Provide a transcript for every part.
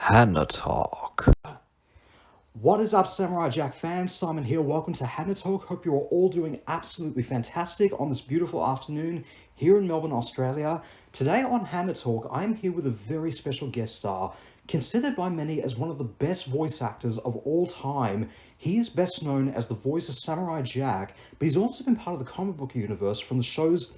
HannaTalk. What is up, Samurai Jack fans? Simon here. Welcome to HannaTalk. Hope you're all doing absolutely fantastic on this beautiful afternoon here in Melbourne, Australia. Today on HannaTalk, I'm here with a very special guest star, considered by many as one of the best voice actors of all time. He is best known as the voice of Samurai Jack, but he's also been part of the comic book universe from the shows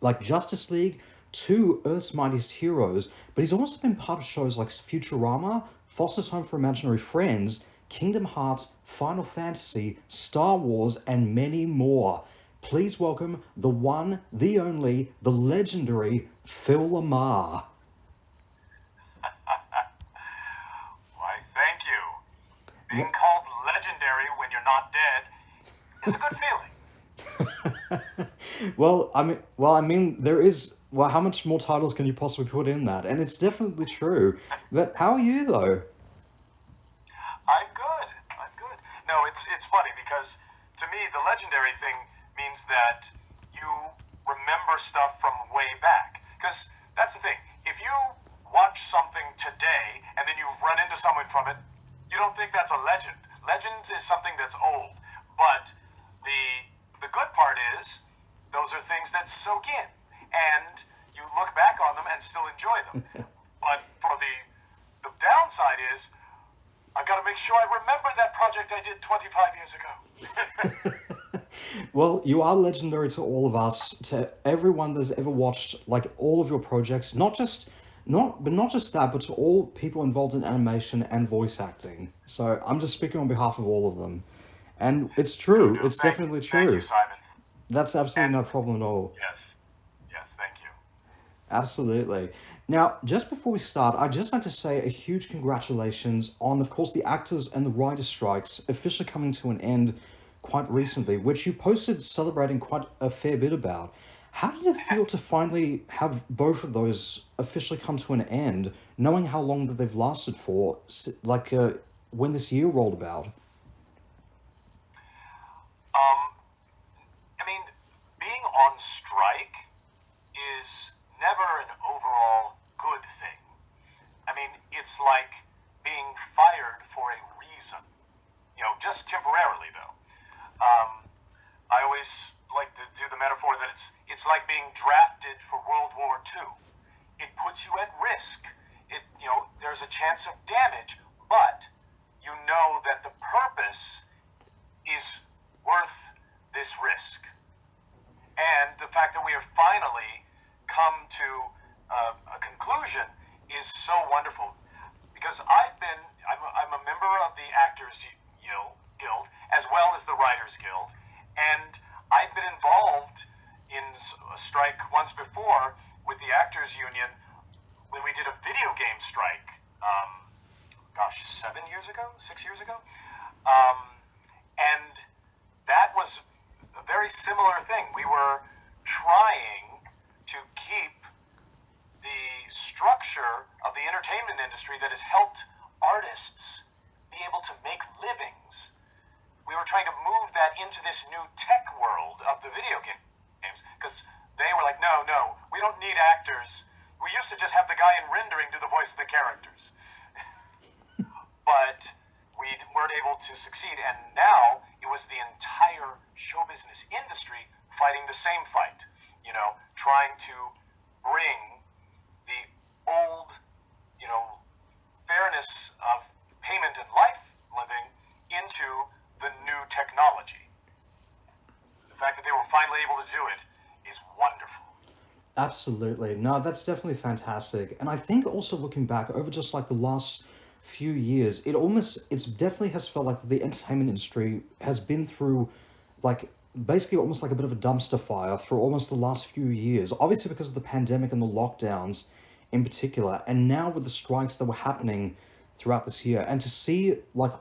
like Justice League to Earth's Mightiest Heroes, but he's also been part of shows like Futurama, Foster's Home for Imaginary Friends, Kingdom Hearts, Final Fantasy, Star Wars, and many more. Please welcome the one, the only, the legendary Phil LaMarr. Why, thank you. Being called legendary when you're not dead is a good feeling. Well, there is. Well, how much more titles can you possibly put in that? And it's definitely true. But how are you, though? I'm good. No, it's funny because to me the legendary thing means that you remember stuff from way back. Because that's the thing. If you watch something today and then you run into someone from it, you don't think that's a legend. Legend is something that's old. But the good part is those are things that soak in, and you look back on them and still enjoy them. But for the downside is, I've got to make sure I remember that project I did 25 years ago. Well, you are legendary to all of us, to everyone that's ever watched like all of your projects, not just that, but to all people involved in animation and voice acting. So I'm just speaking on behalf of all of them. And it's true. No, It's definitely true. Thank you, Simon. That's absolutely no problem at all. Yes, thank you. Absolutely. Now, just before we start, I'd just like to say a huge congratulations on, of course, the actors and the writers' strikes officially coming to an end quite recently, which you posted celebrating quite a fair bit about. How did it feel to finally have both of those officially come to an end, knowing how long that they've lasted for, when this year rolled about? I mean, being on strike is never an overall good thing. I mean, it's like being fired for a reason. Just temporarily though. I always like to do the metaphor that it's like being drafted for World War II. It puts you at risk. There's a chance of damage, but you know that the purpose is worth this risk. And the fact that we have finally come to a conclusion is so wonderful, because I'm a member of the Actors Guild as well as the Writers Guild, and I've been involved in a strike once before with the Actors Union when we did a video game strike, 6 years ago, and that was a very similar thing. We were trying to keep the structure of the entertainment industry that has helped artists be able to make livings. We were trying to move that into this new tech world of the video games, because they were like, no, we don't need actors. We used to just have the guy in rendering do the voice of the characters. But we weren't able to succeed, and now it was the entire show business industry fighting the same fight, trying to bring the old, fairness of payment and life living into the new technology. The fact that they were finally able to do it is wonderful. Absolutely. No, that's definitely fantastic. And I think also looking back over just like the last few years, it's definitely has felt like the entertainment industry has been through like basically almost like a bit of a dumpster fire through almost the last few years, obviously because of the pandemic and the lockdowns in particular, and now with the strikes that were happening throughout this year, and to see like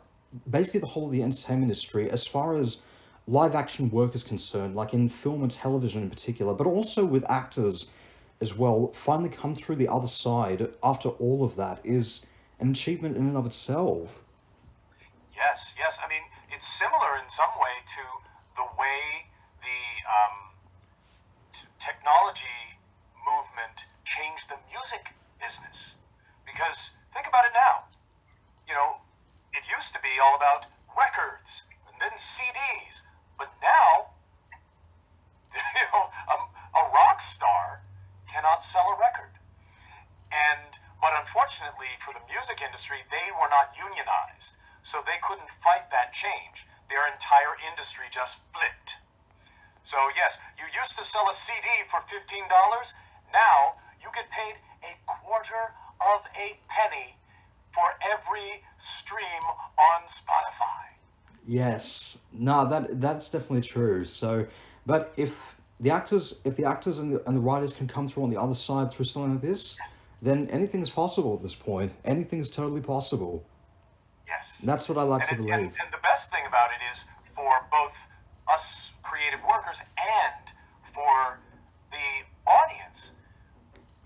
basically the whole of the entertainment industry as far as live action work is concerned, like in film and television in particular, but also with actors as well, finally come through the other side after all of that is an achievement in and of itself. Yes. I mean, it's similar in some way to the way the technology movement changed the music business. Because think about it now. you know, it used to be all about records and then CDs, but now, you know, a rock star cannot sell a record. But unfortunately for the music industry, they were not unionized, so they couldn't fight that change. Their entire industry just flipped. So yes, you used to sell a CD for $15. Now you get paid a quarter of a penny for every stream on Spotify. Yes, no, that's definitely true. So, but if the actors and the writers can come through on the other side through something like this, then anything's possible at this point. Anything's totally possible. Yes. That's what I like to believe. And the best thing about it is for both us creative workers and for the audience,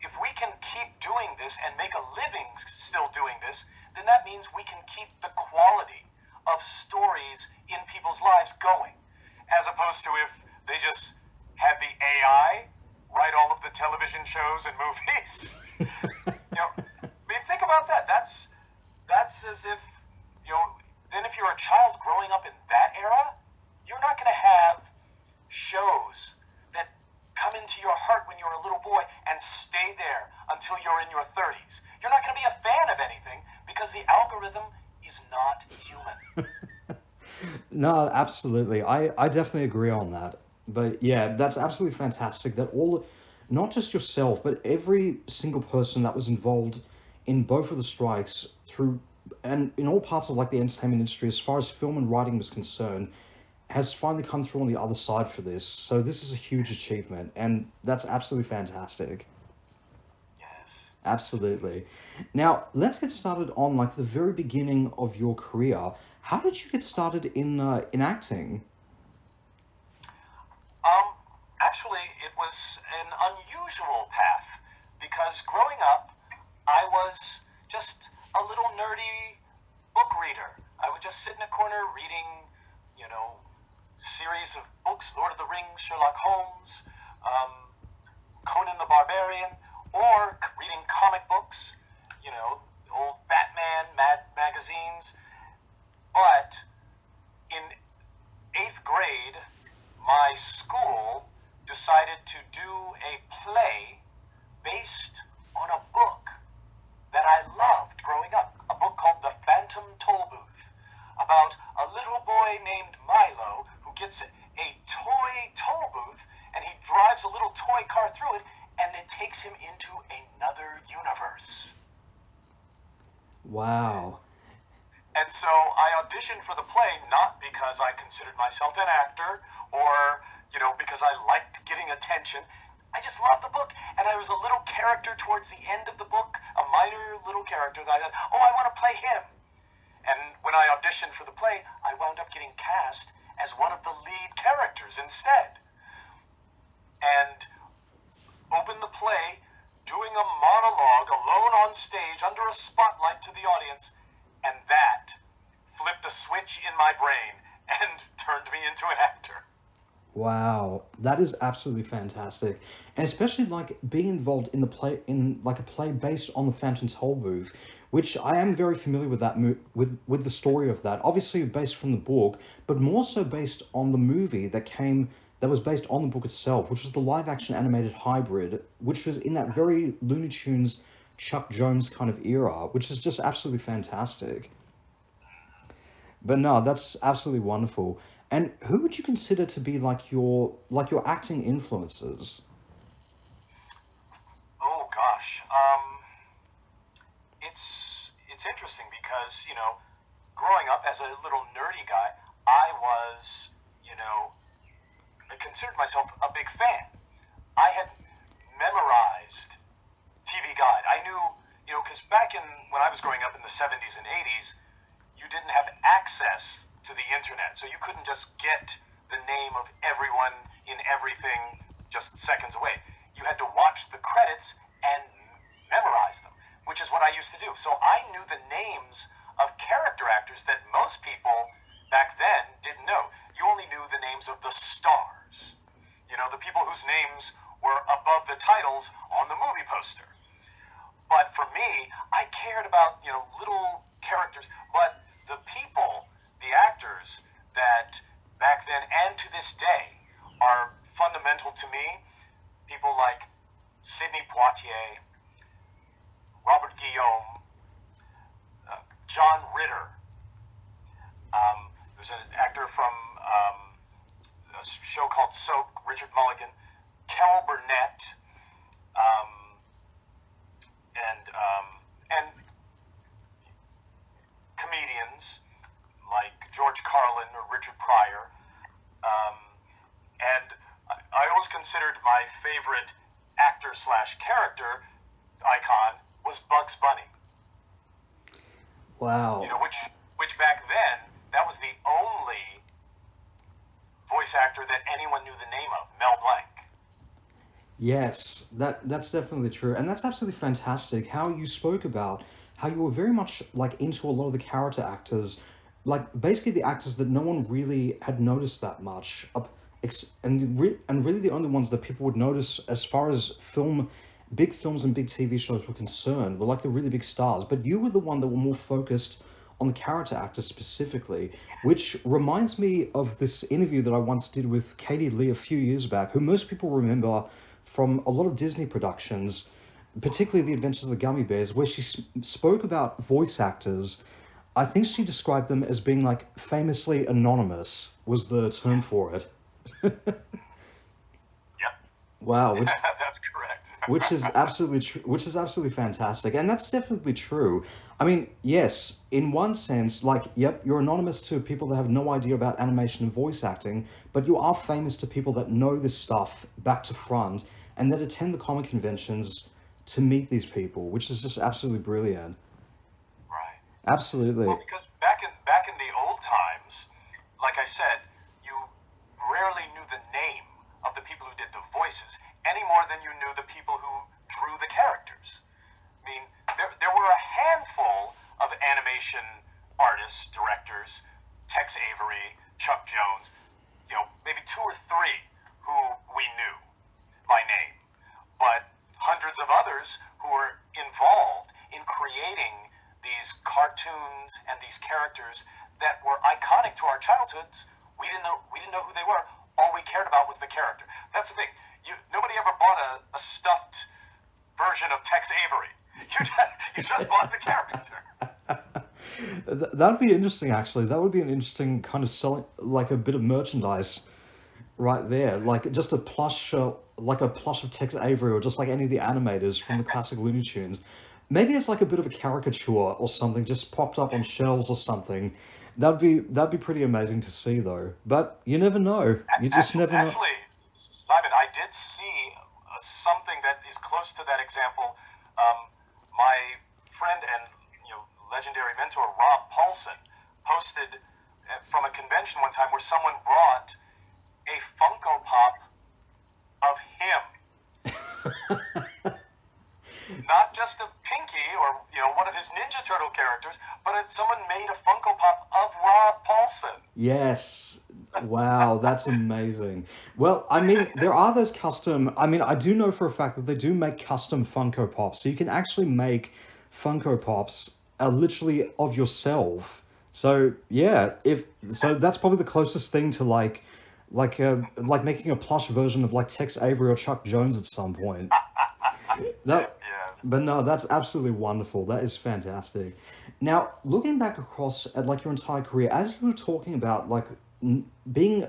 if we can keep doing this and make a living still doing this, then that means we can keep the quality of stories in people's lives going, as opposed to if they just had the AI write all of the television shows and movies. You know, I mean, think about that. That's as if, you know, then if you're a child growing up in that era, you're not going to have shows that come into your heart when you're a little boy and stay there until you're in your 30s. You're not going to be a fan of anything because the algorithm is not human. No, absolutely. I definitely agree on that. But yeah, that's absolutely fantastic that not just yourself, but every single person that was involved in both of the strikes and in all parts of like the entertainment industry, as far as film and writing was concerned, has finally come through on the other side for this. So this is a huge achievement, and that's absolutely fantastic. Yes. Absolutely. Now, let's get started on like the very beginning of your career. How did you get started in acting? Actually, it was an unusual path because growing up, I was just a little nerdy book reader. I would just sit in a corner reading, you know, series of books, Lord of the Rings, Sherlock Holmes, Conan the Barbarian, or reading comic books, you know, old Batman, Mad magazines. But in 8th grade, my school decided to do a play based on a book that I loved growing up, a book called The Phantom Toll Booth, about a little boy named Milo who gets a toy toll booth and he drives a little toy car through it and it takes him into another universe. Wow. And so I auditioned for the play not because I considered myself an actor or, you know, because I liked getting attention. I just loved the book, and I was a little character towards the end of the book, a minor little character that I thought, oh, I want to play him. And when I auditioned for the play, I wound up getting cast as one of the lead characters instead. And opened the play, doing a monologue alone on stage under a spotlight to the audience, and that flipped a switch in my brain and turned me into an actor. Wow, that is absolutely fantastic, and especially like being involved in a play based on the Phantom Toll Booth, which I am very familiar with with the story of that. Obviously based from the book, but more so based on the movie that was based on the book itself, which was the live action animated hybrid, which was in that very Looney Tunes, Chuck Jones kind of era, which is just absolutely fantastic. But no, that's absolutely wonderful. And who would you consider to be like your acting influences? Oh gosh, it's interesting because, you know, growing up as a little nerdy guy, I considered myself a big fan. I had memorized TV Guide. I knew, you know, because back when I was growing up in the 70s and 80s, you didn't have access to the internet, so you couldn't just get the name of everyone in everything just seconds away. You had to watch the credits and memorize them, which is what I used to do. So I knew the names of character actors that most people back then didn't know. You only knew the names of the stars, you know, the people whose names were above the titles on the movie poster. But for me, I cared about, you know, little characters, but the people, the actors that back then and to this day are fundamental to me. People like Sidney Poitier, Robert Guillaume, John Ritter. There's an actor from a show called Soap, Richard Mulligan, Carol Burnett, and comedians like George Carlin or Richard Pryor. And I always considered my favorite actor/character icon was Bugs Bunny. Wow. You know, which back then, that was the only voice actor that anyone knew the name of, Mel Blanc. Yes, that's definitely true, and that's absolutely fantastic. How you spoke about how you were very much like into a lot of the character actors, like basically the actors that no one really had noticed that much, and really the only ones that people would notice as far as big films and big TV shows were concerned were like the really big stars. But you were the one that were more focused on the character actors specifically, which reminds me of this interview that I once did with Katie Lee a few years back, who most people remember from a lot of Disney productions, particularly The Adventures of the Gummy Bears, where she spoke about voice actors. I think she described them as being like famously anonymous was the term for it. Yep. Wow. That's correct. Which is absolutely fantastic, and that's definitely true. I mean, yes, in one sense, like, yep, you're anonymous to people that have no idea about animation and voice acting, but you are famous to people that know this stuff back to front and that attend the comic conventions to meet these people, which is just absolutely brilliant. Right. Absolutely. Well, because back in the old times, like I said, you rarely knew the name of the people who did the voices any more than you knew the people who drew the characters. I mean, there were a handful of animation artists, directors, Tex Avery, Chuck Jones, you know, maybe 2 or 3 who we knew by name, but hundreds of others who were involved in creating these cartoons and these characters that were iconic to our childhoods. We didn't know who they were. All we cared about was the character. That's the thing. Nobody ever bought a stuffed version of Tex Avery. You just bought the character. That'd be interesting, actually. That would be an interesting kind of selling, like a bit of merchandise right there, like just a plush, like a plush of Tex Avery, or just like any of the animators from the classic Looney Tunes. Maybe it's like a bit of a caricature or something, just propped up on shelves or something. That'd be pretty amazing to see, though. But you never know. You just never know. Actually, Simon, I did see something that is close to that example. My friend and legendary mentor Rob Paulson posted from a convention one time where someone brought a Funko Pop of him. Not just of Pinky or one of his Ninja Turtle characters, but someone made a Funko Pop of Rob Paulson. Yes. Wow, that's amazing. Well, I mean, there are those custom. I mean, I do know for a fact that they do make custom Funko Pops, so you can actually make Funko Pops literally of yourself. So yeah, that's probably the closest thing to like making a plush version of like Tex Avery or Chuck Jones at some point. But no, that's absolutely wonderful. That is fantastic. Now, looking back across at like your entire career, as you were talking about like being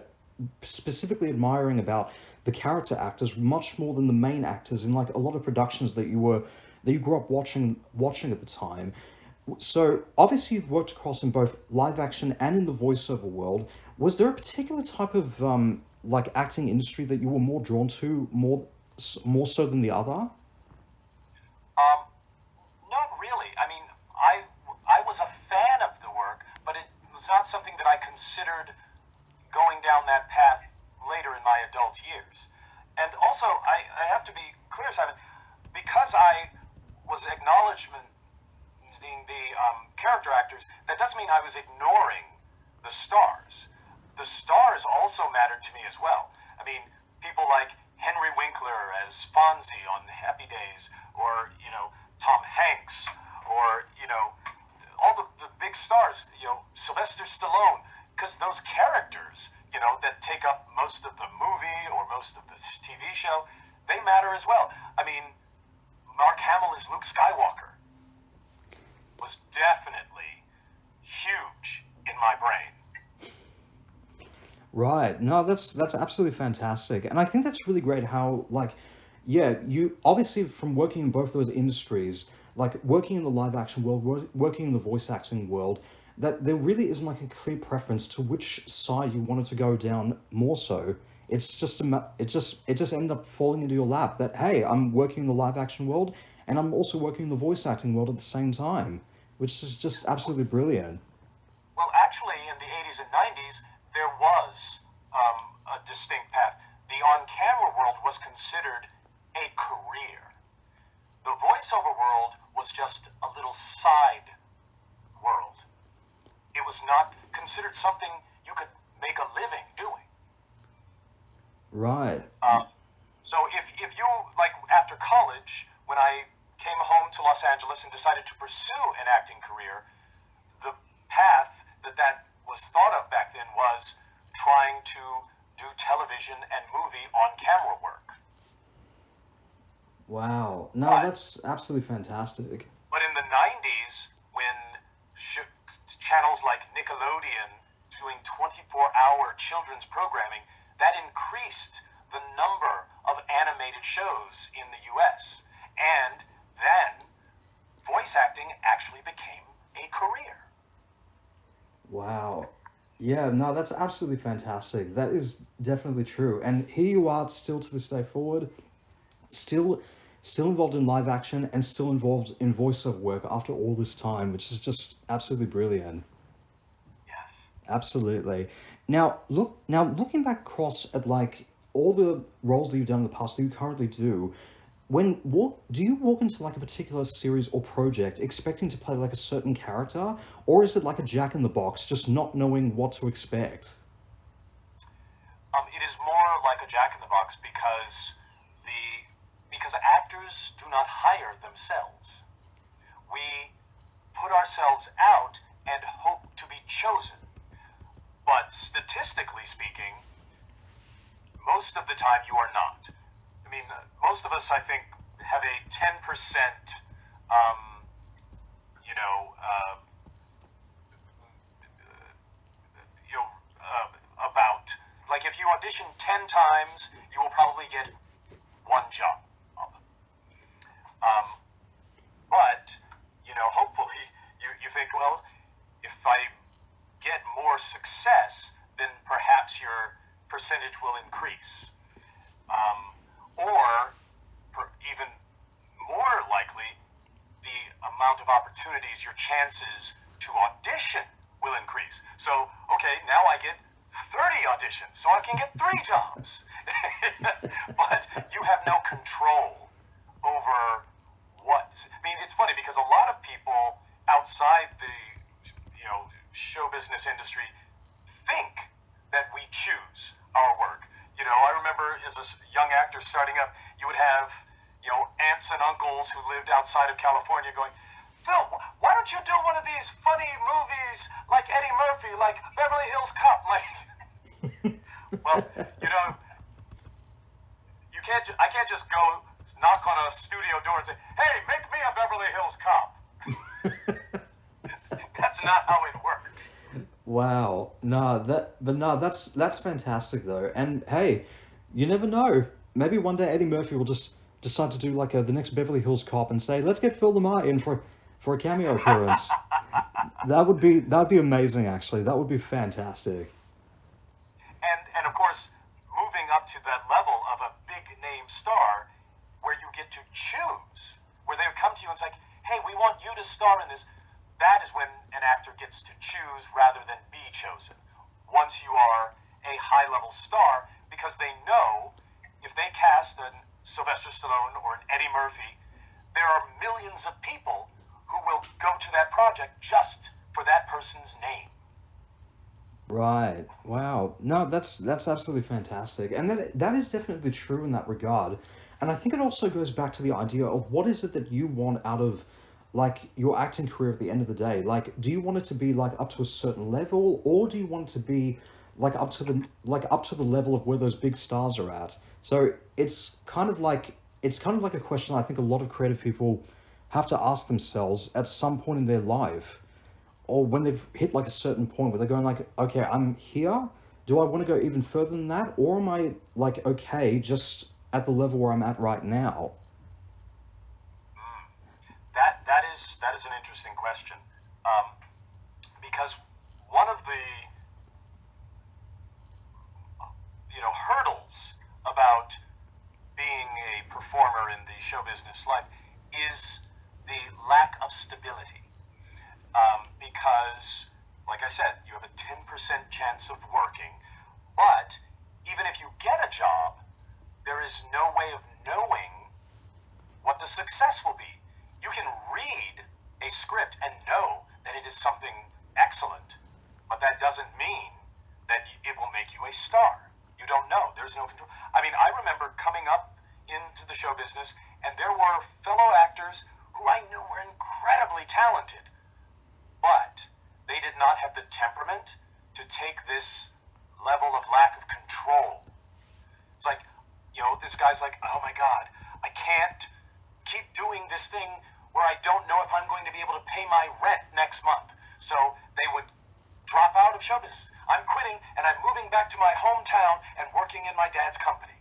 specifically admiring about the character actors much more than the main actors in like a lot of productions that you grew up watching at the time. So obviously you've worked across in both live action and in the voiceover world. Was there a particular type of like acting industry that you were more drawn to, more so than the other? Not really. I mean, I was a fan of the work, but it was not something that I considered going down that path later in my adult years. And also, I have to be clear, Simon, because I was acknowledging the character actors, that doesn't mean I was ignoring the stars. The stars also mattered to me as well. I mean, people like Henry Winkler as Fonzie on Happy Days, or Tom Hanks, or all the stars, Sylvester Stallone, because those characters, that take up most of the movie or most of the TV show, they matter as well. I mean, Mark Hamill as Luke Skywalker was definitely huge in my brain. Right. No, that's absolutely fantastic. And I think that's really great how, like, yeah, you obviously from working in both those industries, like working in the live action world, working in the voice acting world, that there really isn't like a clear preference to which side you wanted to go down more so. It's just it just ended up falling into your lap that, hey, I'm working in the live action world and I'm also working in the voice acting world at the same time, which is just absolutely brilliant. Well, actually, in the 80s and 90s, there was a distinct path. The on-camera world was considered a career. The voiceover world was just a little side world. It was not considered something you could make a living doing. Right. So if you, like after college, when I came home to Los Angeles and decided to pursue an acting career, the path that was thought of back then was trying to do television and movie on-camera work. Wow. No, that's absolutely fantastic. But in the 90s, when channels like Nickelodeon doing 24-hour children's programming, that increased the number of animated shows in the US. And then voice acting actually became a career. Wow. Yeah, no, that's absolutely fantastic. That is definitely true. And here you are still to this day forward, still involved in live action and still involved in voiceover work after all this time, which is just absolutely brilliant. Yes. Absolutely. Now looking back across at like all the roles that you've done in the past that you currently do, do you walk into like a particular series or project expecting to play like a certain character, or is it like a jack in the box, just not knowing what to expect? It is more like a jack in the box because actors do not hire themselves. We put ourselves out and hope to be chosen. But statistically speaking, most of the time you are not. I mean, most of us, I think, have a 10%, about, like if you audition 10 times, you will probably get one job. But, hopefully you think, well, if I get more success, then perhaps your percentage will increase. Or even more likely, the amount of opportunities, your chances to audition will increase. So, okay, now I get 30 auditions, so I can get 3 jobs. But you have no control over what. I mean, it's funny because a lot of people outside the show business industry think that we choose our work. I remember as a young actor starting up, you would have aunts and uncles who lived outside of California going, Phil, why don't you do one of these funny movies like Eddie Murphy, like Beverly Hills Cop? Well, I can't just go knock on a studio door and say, hey, make me a Beverly Hills Cop. That's not how it works. Wow. That's fantastic though. And hey, you never know. Maybe one day Eddie Murphy will just decide to do like the next Beverly Hills Cop and say, let's get Phil LaMarr in for a cameo appearance. That'd be amazing actually. That would be fantastic. And of course, moving up to that level of a big name star where you get to choose, where they would come to you and say, hey, we want you to star in this. That is when an actor gets to choose rather than be chosen. Once you are a high-level star, because they know if they cast a Sylvester Stallone or an Eddie Murphy, there are millions of people who will go to that project just for that person's name. Right. Wow. No, that's absolutely fantastic. And that is definitely true in that regard. And I think it also goes back to the idea of what is it that you want out of like your acting career at the end of the day? Like, do you want it to be like up to a certain level, or do you want it to be like up to the level of where those big stars are at? So it's kind of like a question I think a lot of creative people have to ask themselves at some point in their life, or when they've hit like a certain point where they're going like, okay, I'm here. Do I want to go even further than that, or am I like okay just at the level where I'm at right now? That is an interesting question, um, because one of the hurdles about being a performer in the show business life is the lack of stability. Because, like I said, you have a 10% chance of working, but even if you get a job, there is no way of knowing what the success will be. You can read a script and know that it is something excellent, but that doesn't mean that it will make you a star. You don't know. There's no control. I mean, I remember coming up into the show business, and there were fellow actors who I knew were incredibly talented, but they did not have the temperament to take this level of lack of control. It's like, this guy's like, oh my God, I can't keep doing this thing where I don't know if I'm going to be able to pay my rent next month. So they would drop out of show business. I'm quitting and I'm moving back to my hometown and working in my dad's company.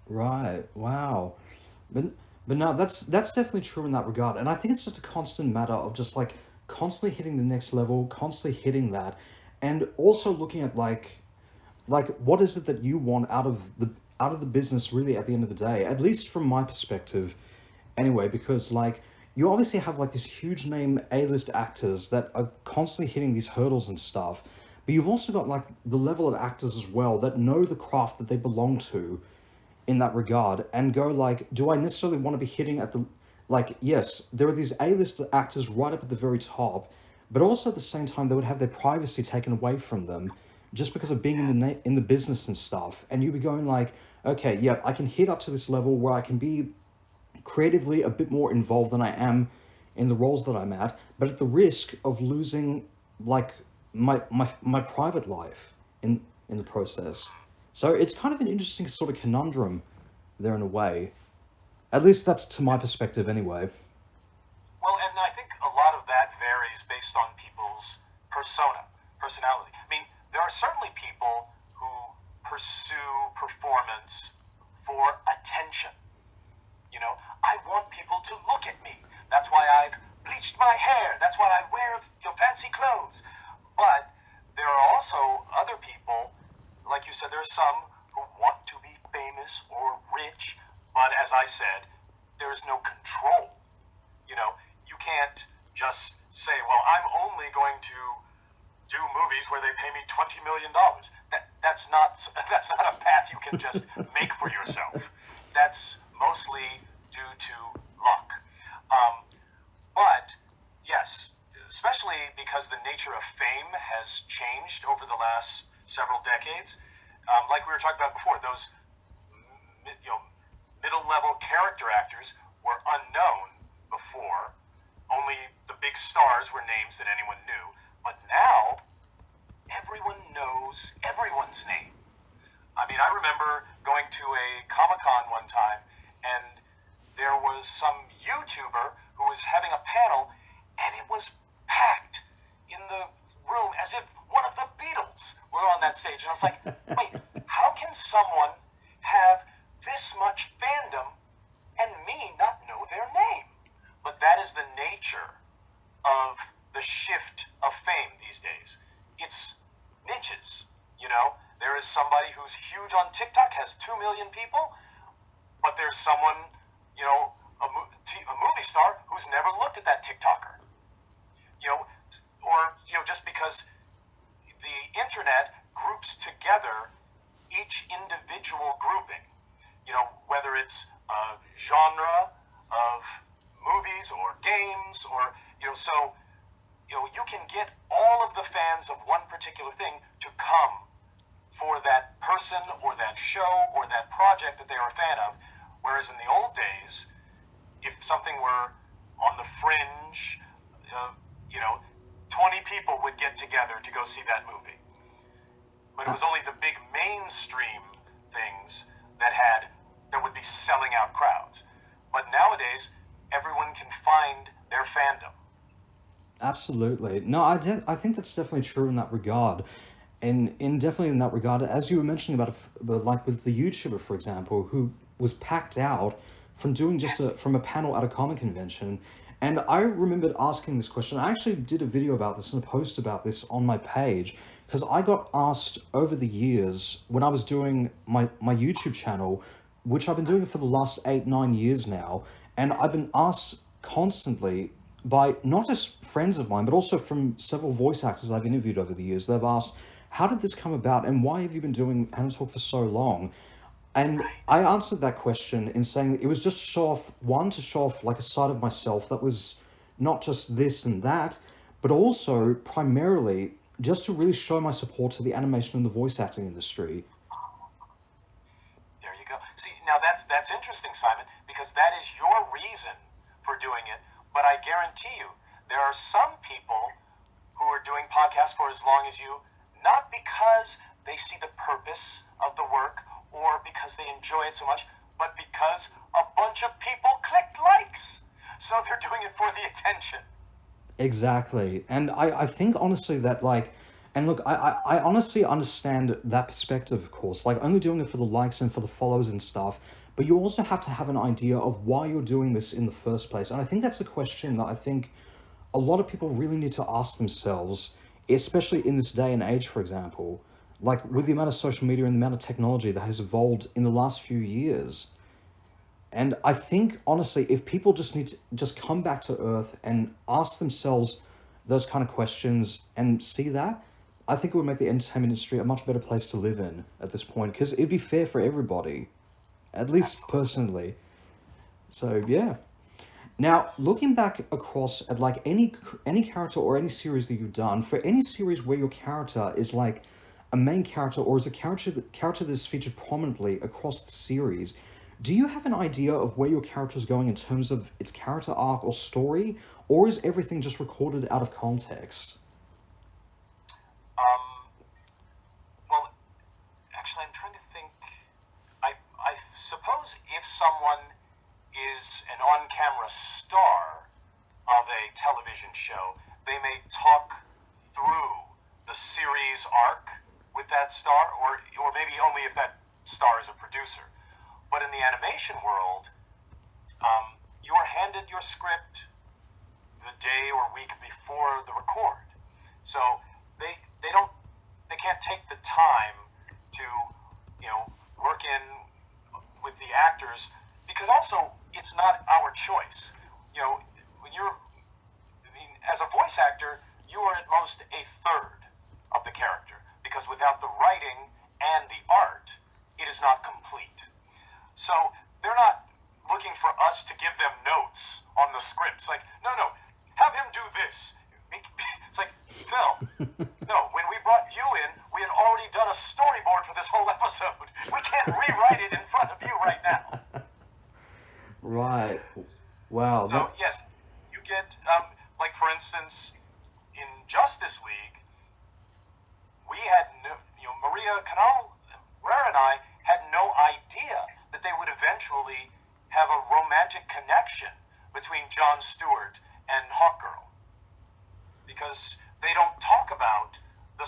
Right. Wow. But but no, that's definitely true in that regard. And I think it's just a constant matter of just like constantly hitting the next level, constantly hitting that, and also looking at like what is it that you want out of the business really at the end of the day, at least from my perspective anyway, because like you obviously have like these huge name A-list actors that are constantly hitting these hurdles and stuff, but you've also got like the level of actors as well that know the craft that they belong to in that regard and go like, do I necessarily want to be hitting at the, like, yes, there are these A-list actors right up at the very top, but also at the same time they would have their privacy taken away from them just because of being in the business and stuff, and you'd be going like, okay, yeah, I can hit up to this level where I can be creatively a bit more involved than I am in the roles that I'm at, but at the risk of losing like my private life in the process. So it's kind of an interesting sort of conundrum there in a way. At least that's to my perspective anyway. Well, and I think a lot of that varies based on people's personality. I mean, there are certainly people who pursue performance for attention. I want people to look at me. That's why I've bleached my hair. That's why I wear fancy clothes. But there are also other people, like you said, there are some who want to be famous or rich, but as I said, there is no control. You can't just say, well, I'm only going to do movies where they pay me $20 million. That's not a path you can just make for yourself. That's mostly due to luck. But yes, especially because the nature of fame has changed over the last several decades. Like we were talking about before, those middle-level character actors were unknown before. Only the big stars were names that anyone knew. But now, everyone knows everyone's name. I mean, I remember going to a Comic-Con one time, and there was some YouTuber who was having a panel, and it was packed in the room as if one of the Beatles were on that stage. And I was like, wait, how can someone have this much fandom and me not know their name? But that is the nature of the shift of fame these days. It's niches, There is somebody who's huge on TikTok, has 2 million people, but there's someone, a movie star who's never looked at that TikToker. Or just because the internet groups together each individual grouping, whether it's a genre of movies or games or, so, you can get all of the fans of one particular thing to come for that person or that show or that project that they are a fan of. Whereas in the old days, if something were on the fringe, you know, 20 people would get together to go see that movie. But it was only the big mainstream things that would be selling out crowds. But nowadays, everyone can find their fandom. Absolutely. No, I think that's definitely true in that regard. And definitely in that regard, as you were mentioning about, like with the YouTuber, for example, who was packed out from doing from a panel at a comic convention. And I remembered asking this question. I actually did a video about this and a post about this on my page, because I got asked over the years when I was doing my YouTube channel, which I've been doing for the last 8-9 years now, and I've been asked constantly by not just friends of mine, but also from several voice actors I've interviewed over the years. They've asked, how did this come about, and why have you been doing HannaTalk for so long? And I answered that question in saying that it was just to show off like a side of myself that was not just this and that, but also primarily just to really show my support to the animation and the voice acting industry. There you go. See, now that's interesting, Simon, because that is your reason for doing it. But I guarantee you, there are some people who are doing podcasts for as long as you, not because they see the purpose of the work or because they enjoy it so much, but because a bunch of people clicked likes. So they're doing it for the attention. Exactly. And I think honestly that like, and look, I honestly understand that perspective, of course, like only doing it for the likes and for the follows and stuff, but you also have to have an idea of why you're doing this in the first place. And I think that's a question that I think a lot of people really need to ask themselves, especially in this day and age, for example, like with the amount of social media and the amount of technology that has evolved in the last few years. And I think, honestly, if people just need to just come back to earth and ask themselves those kind of questions and see that, I think it would make the entertainment industry a much better place to live in at this point, because it'd be fair for everybody, at least personally. So, yeah. Now, looking back across at like any character or any series that you've done, for any series where your character is like a main character or is a character that is featured prominently across the series, do you have an idea of where your character is going in terms of its character arc or story, or is everything just recorded out of context? Well, actually, I'm trying to think. I suppose if someone is an on-camera star of a television show, they may talk through the series arc with that star, or maybe only if that star is a producer. But in the animation world, you are handed your script the day or week before the record, so they can't take the time to work in with the actors, because also it's not our choice. When as a voice actor, you are at most a third of the character, because without the writing and the art, it is not complete. So they're not looking for us to give them notes on the scripts. Like, no, have him do this. It's like, Phil, no, when we brought you in, we had already done a storyboard for this whole episode. We can't rewrite it in front of you right now. Right. Wow. So, yes, you get, like, for instance, in Justice League, we had Maria Canal Rare and I had no idea that they would eventually have a romantic connection between Jon Stewart and Hawkgirl, because they don't talk about the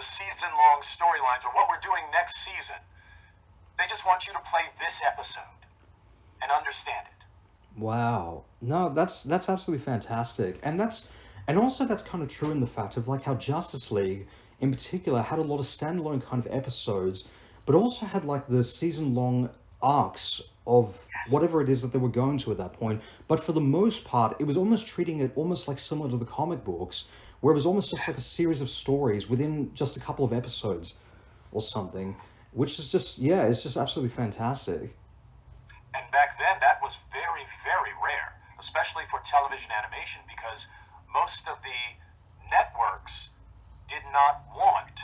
season-long storylines or what we're doing next season. They just want you to play this episode and understand it. Wow. No, that's absolutely fantastic. And also that's kind of true in the fact of like how Justice League in particular had a lot of standalone kind of episodes, but also had like the season-long arcs of whatever it is that they were going to at that point. But for the most part, it was almost treating it almost like similar to the comic books, where it was almost just like a series of stories within just a couple of episodes or something, which is just, yeah, it's just absolutely fantastic. And back then, that was very, very rare, especially for television animation, because most of the networks did not want,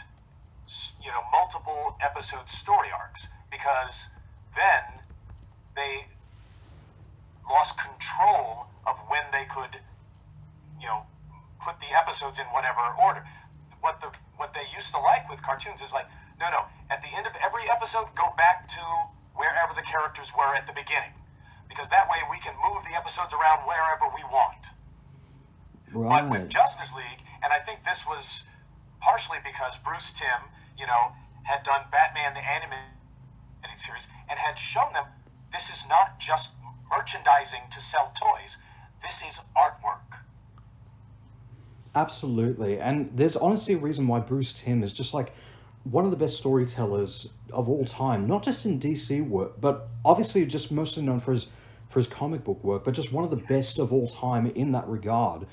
multiple episode story arcs, because then they lost control of when they could, put the episodes in whatever order. What they used to like with cartoons is like, no, at the end of every episode, go back to wherever the characters were at the beginning, because that way we can move the episodes around wherever we want. Right. But with Justice League, and I think this was partially because Bruce Timm, had done Batman the Animated Series and had shown them this is not just merchandising to sell toys. This is artwork. Absolutely. And there's honestly a reason why Bruce Timm is just like one of the best storytellers of all time, not just in DC work, but obviously just mostly known for his comic book work, but just one of the best of all time in that regard,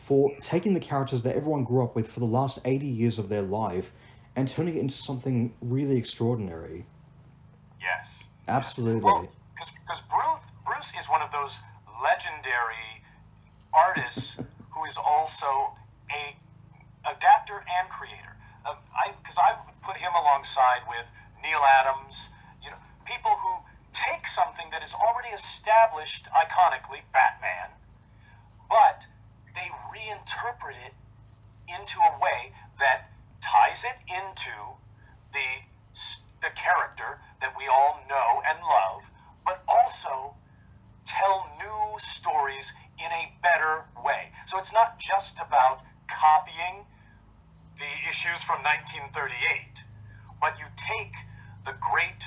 for taking the characters that everyone grew up with for the last 80 years of their life and turning it into something really extraordinary. Yes. Absolutely. Well, because Bruce is one of those legendary artists who is also a adapter and creator. Because I would put him alongside with Neil Adams, people who take something that is already established iconically, Batman, but they reinterpret it into a way that ties it into the character that we all know and love, but also tell new stories in a better way. So it's not just about copying the issues from 1938, but you take the great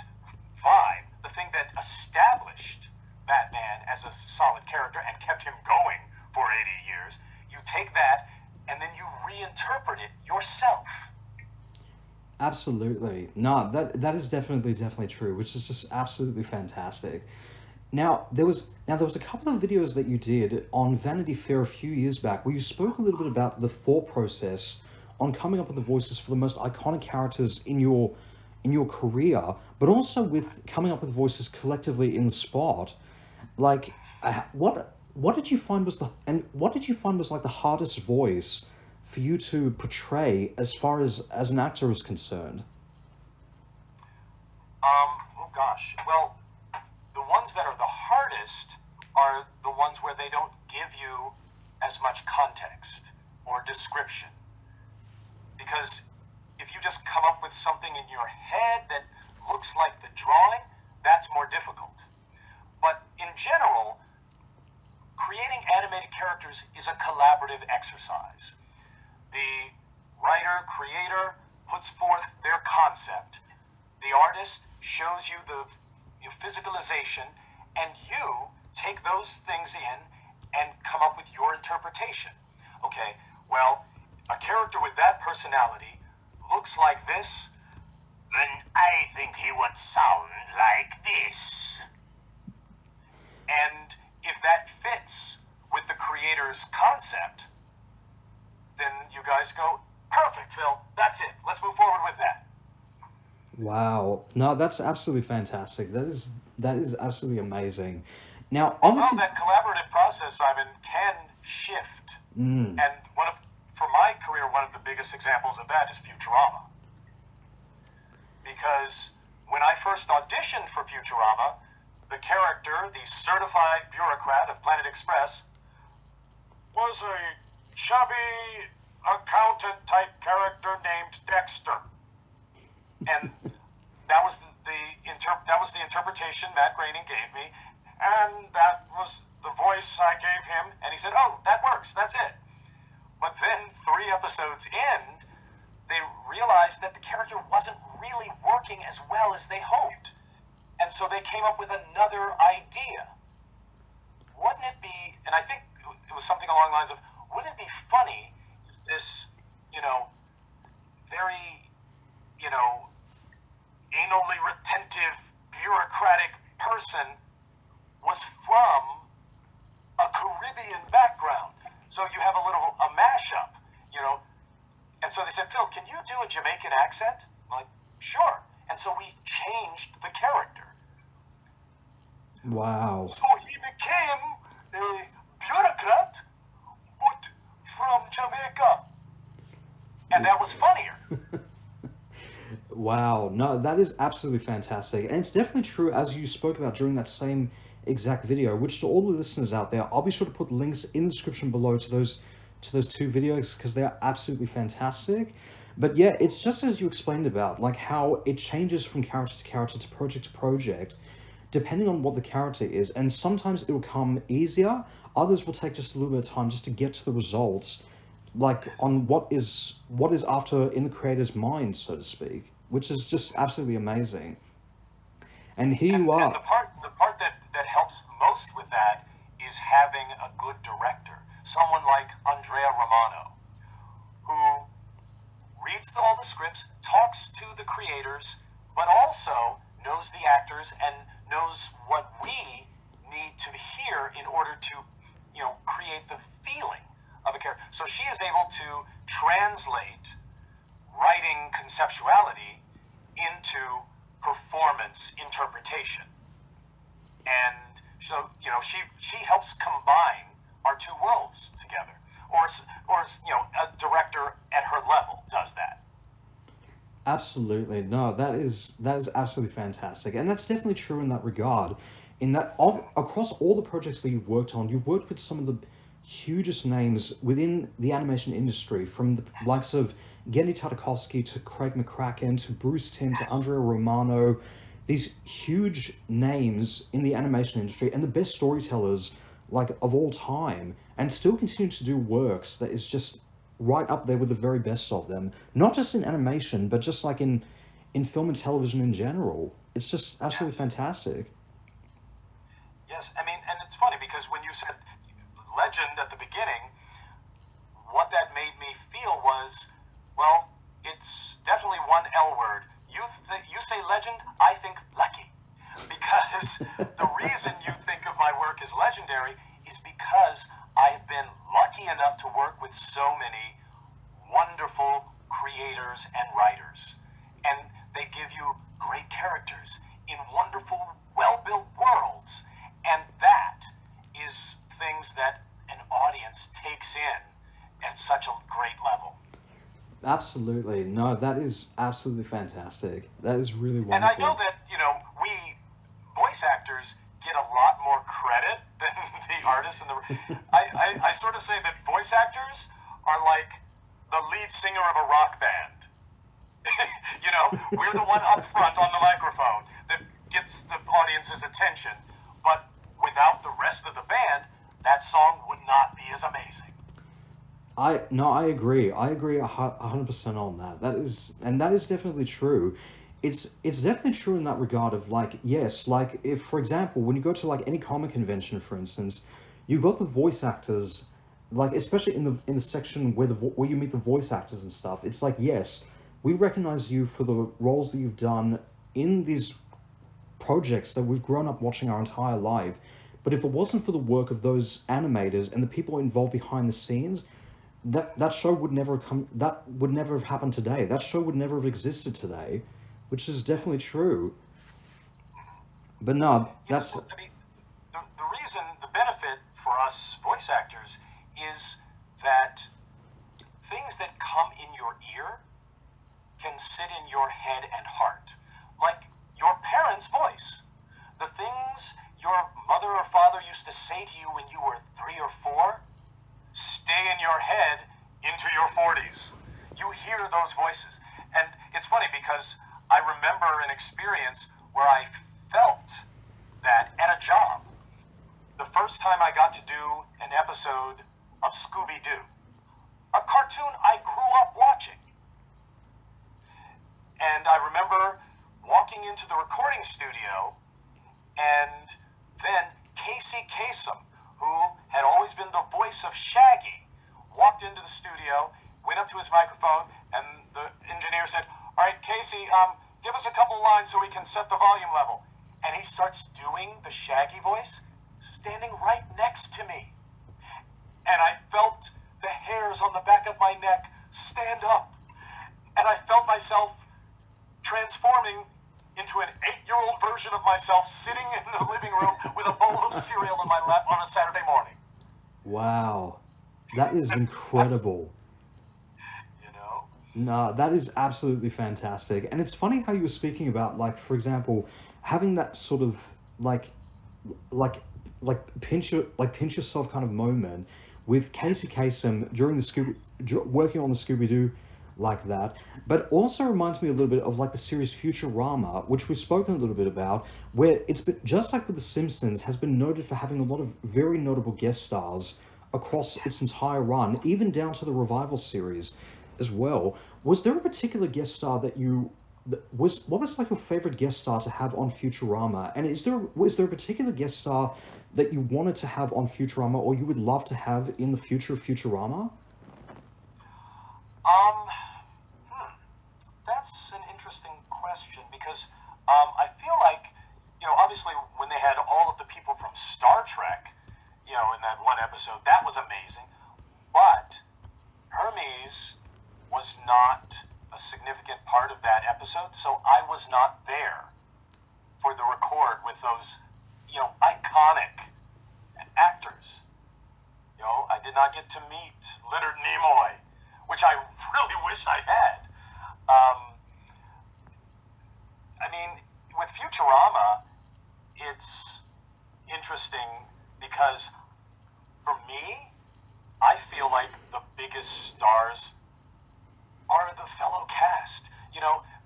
vibe, the thing that established Batman as a solid character and kept him going for 80 years, you take that and then you reinterpret it yourself. Absolutely. No, that is definitely true, which is just absolutely fantastic. Now there was a couple of videos that you did on Vanity Fair a few years back where you spoke a little bit about the thought process on coming up with the voices for the most iconic characters in your career, but also with coming up with voices collectively in spot. Like, what did you find was like the hardest voice for you to portray as far as an actor is concerned? Oh gosh. Well, the ones that are the hardest are the ones where they don't give you as much context or description. Because if you just come up with something in your head that looks like the drawing, that's more difficult. But in general, creating animated characters is a collaborative exercise. The writer, creator puts forth their concept. The artist shows you the physicalization, and you take those things in and come up with your interpretation. Okay, well, a character with that personality looks like this, then I think he would sound like this. And if that fits with the creator's concept, then you guys go, perfect, Phil, that's it. Let's move forward with that. Wow. No, that's absolutely fantastic. That is absolutely amazing. Now, obviously, that collaborative process, Simon, can shift. And for my career, one of the biggest examples of that is Futurama. Because when I first auditioned for Futurama, the character, the certified bureaucrat of Planet Express, was a chubby accountant-type character named Dexter. And that was the interpretation Matt Groening gave me, and that was the voice I gave him, and he said, oh, that works, that's it. But then 3 episodes in, they realized that the character wasn't really working as well as they hoped. And so they came up with another idea. Wouldn't it be, and I think it was something along the lines of, wouldn't it be funny if this, very, anally retentive, bureaucratic person was from a Caribbean background? So you have a mashup, And so they said, Phil, can you do a Jamaican accent? I'm like, sure. And so we changed the character. wow. So he became a bureaucrat, but from Jamaica. And that was funnier. Wow. No, that is absolutely fantastic. And it's definitely true, as you spoke about during that same exact video, which to all the listeners out there, I'll be sure to put links in the description below to those two videos because they are absolutely fantastic. But yeah, it's just as you explained about like how it changes from character to character to project, depending on what the character is. And sometimes it will come easier, others will take just a little bit of time just to get to the results, like on what is after in the creator's mind, so to speak, which is just absolutely amazing. And here you are. And the part that helps most with that is having a good director, someone like Andrea Romano, who reads all the scripts, talks to the creators, but also knows the actors and knows what we need to hear in order to, create the feeling of a character. So she is able to translate writing conceptuality into performance interpretation. And so, she helps combine our two worlds together. Or a director at her level does that. Absolutely. No, that is absolutely fantastic. And that's definitely true in that regard. In that, across all the projects that you've worked on, you've worked with some of the hugest names within the animation industry, from the likes of Gendy Tartakovsky to Craig McCracken to Bruce Timm to Andrea Romano, these huge names in the animation industry and the best storytellers like of all time, and still continue to do works that is just right up there with the very best of them, not just in animation, but just like in film and television in general. It's just absolutely fantastic. Yes, I mean, and it's funny because when you said legend at the beginning, what that made me feel was, well, it's definitely one L word. You say legend, I think lucky. Because the reason you think of my work as legendary is because I have been lucky enough to work with so many wonderful creators and writers. And they give you great characters in wonderful, well-built worlds. And that is things that an audience takes in at such a great level. Absolutely. No, that is absolutely fantastic. That is really wonderful. And I know that, we voice actors get a lot more credit than the artists. I sort of say that voice actors are like the lead singer of a rock band. We're the one up front on the microphone that gets the audience's attention. But without the rest of the band, that song would not be as amazing. I agree. I agree 100% on that. That is definitely true. It's definitely true in that regard of like, yes, like if, for example, when you go to like any comic convention, for instance, you've got the voice actors, like especially in the section where you meet the voice actors and stuff. It's like, yes, we recognize you for the roles that you've done in these projects that we've grown up watching our entire life. But if it wasn't for the work of those animators and the people involved behind the scenes, that show would never have happened today. That show would never have existed today, which is definitely true. But no, that's... I mean, the reason, the benefit for us voice actors is that things that come in your ear can sit in your head and heart. Like your parents' voice. The things your mother or father used to say to you when you were 3 or 4 stay in your head into your 40s. You hear those voices. And it's funny because I remember an experience where I felt that at a job. The first time I got to do an episode of Scooby-Doo, a cartoon I grew up watching. And I remember walking into the recording studio, and then Casey Kasem, who had always been the voice of Shaggy, walked into the studio, went up to his microphone, and the engineer said, "All right, Casey, give us a couple lines so we can set the volume level." And he starts doing the Shaggy voice, standing right next to me. And I felt the hairs on the back of my neck stand up. And I felt myself transforming into an 8-year-old version of myself sitting in the living room with a bowl of cereal in my lap on a Saturday morning. Wow. That is incredible. No, that is absolutely fantastic. And it's funny how you were speaking about, like, for example, having that sort of, like, like pinch yourself kind of moment with Casey Kasem during working on the Scooby-Doo like that, but also reminds me a little bit of like the series Futurama, which we've spoken a little bit about, where it's been just like with The Simpsons, has been noted for having a lot of very notable guest stars across its entire run, even down to the revival series as well. Was there a particular guest star that what was like your favorite guest star to have on Futurama? And was there a particular guest star that you wanted to have on Futurama, or you would love to have in the future of Futurama? That's an interesting question because I feel like, obviously when they had all of the people from Star Trek, in that one episode, that was amazing. But Hermes was not a significant part of that episode, so I was not there for the record with those, iconic actors. I did not get to meet Leonard Nimoy, which I really wish I had. I mean, with Futurama, it's interesting because for me, I feel like the biggest stars are the fellow cast.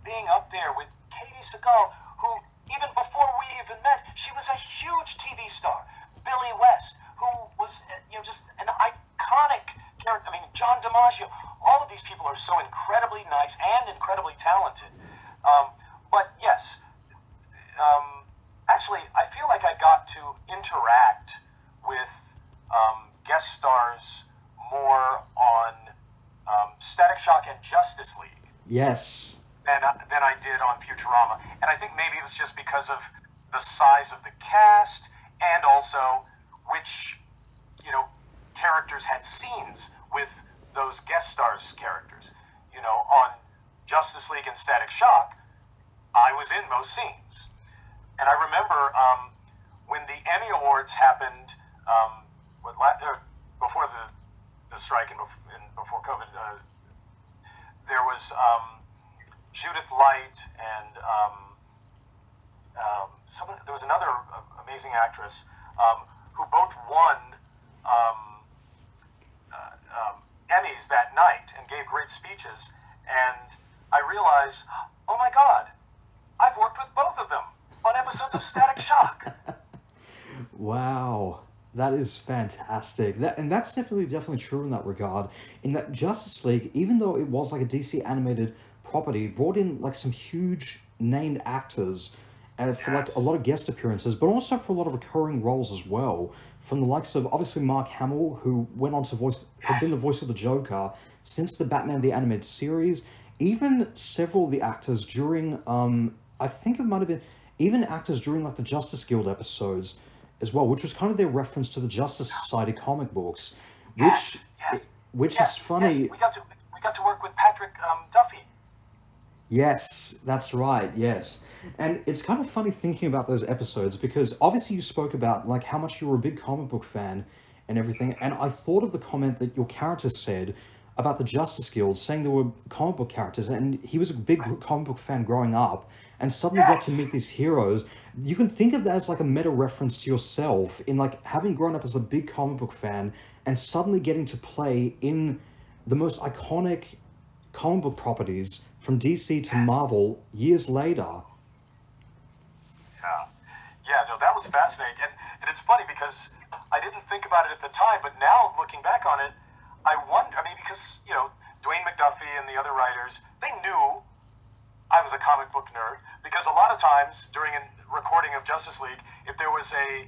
Being up there with Katie Seagal, who even before we even met, she was a huge TV star. Billy West, who was, just an iconic character. I mean, John DiMaggio. All of these people are so incredibly nice and incredibly talented. But yes, actually, I feel like I got to interact with guest stars more on Static Shock and Justice League. Yes. Than I did on Futurama. And I think maybe it was just because of the size of the cast and also which, characters had scenes with those guest stars characters. On Justice League and Static Shock, I was in most scenes. And I remember when the Emmy Awards happened before the strike and before COVID, there was Judith Light and there was another amazing actress who both won Emmys that night and gave great speeches. And I realized, oh my God, I've worked with both of them on episodes of Static Shock. Wow. That is fantastic. And that's definitely true in that regard. In that Justice League, even though it was like a DC animated property, brought in like some huge named actors for like a lot of guest appearances, but also for a lot of recurring roles as well. From the likes of obviously Mark Hamill, who went on to had been the voice of the Joker since the Batman the Animated Series. Even several of the actors during, I think it might have been even actors during like the Justice Guild episodes as well, which was kind of their reference to the Justice Society comic books, which is funny. Yes. We got to work with Patrick Duffy. Yes, that's right. Yes. And it's kind of funny thinking about those episodes because obviously you spoke about like how much you were a big comic book fan and everything. And I thought of the comment that your character said about the Justice Guild, saying there were comic book characters, and he was a big comic book fan growing up and suddenly got to meet these heroes. You can think of that as like a meta reference to yourself in like having grown up as a big comic book fan and suddenly getting to play in the most iconic comic book properties from DC to Marvel years later. No, that was fascinating. And it's funny because I didn't think about it at the time, but now looking back on it, I wonder, because, Dwayne McDuffie and the other writers, they knew I was a comic book nerd, because a lot of times during a recording of Justice League, if there was a,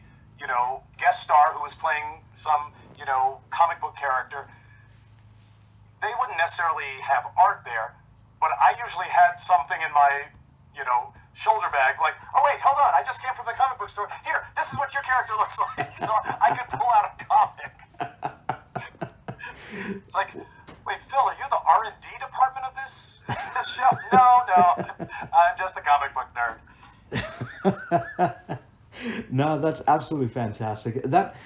guest star who was playing some, comic book character, they wouldn't necessarily have art there, but I usually had something in my, shoulder bag, like, oh wait, hold on, I just came from the comic book store. Here, this is what your character looks like. So I could pull out a comic. It's like, wait, Phil, are you the R&D department of this show? No, I'm just a comic book nerd. No, that's absolutely fantastic. That,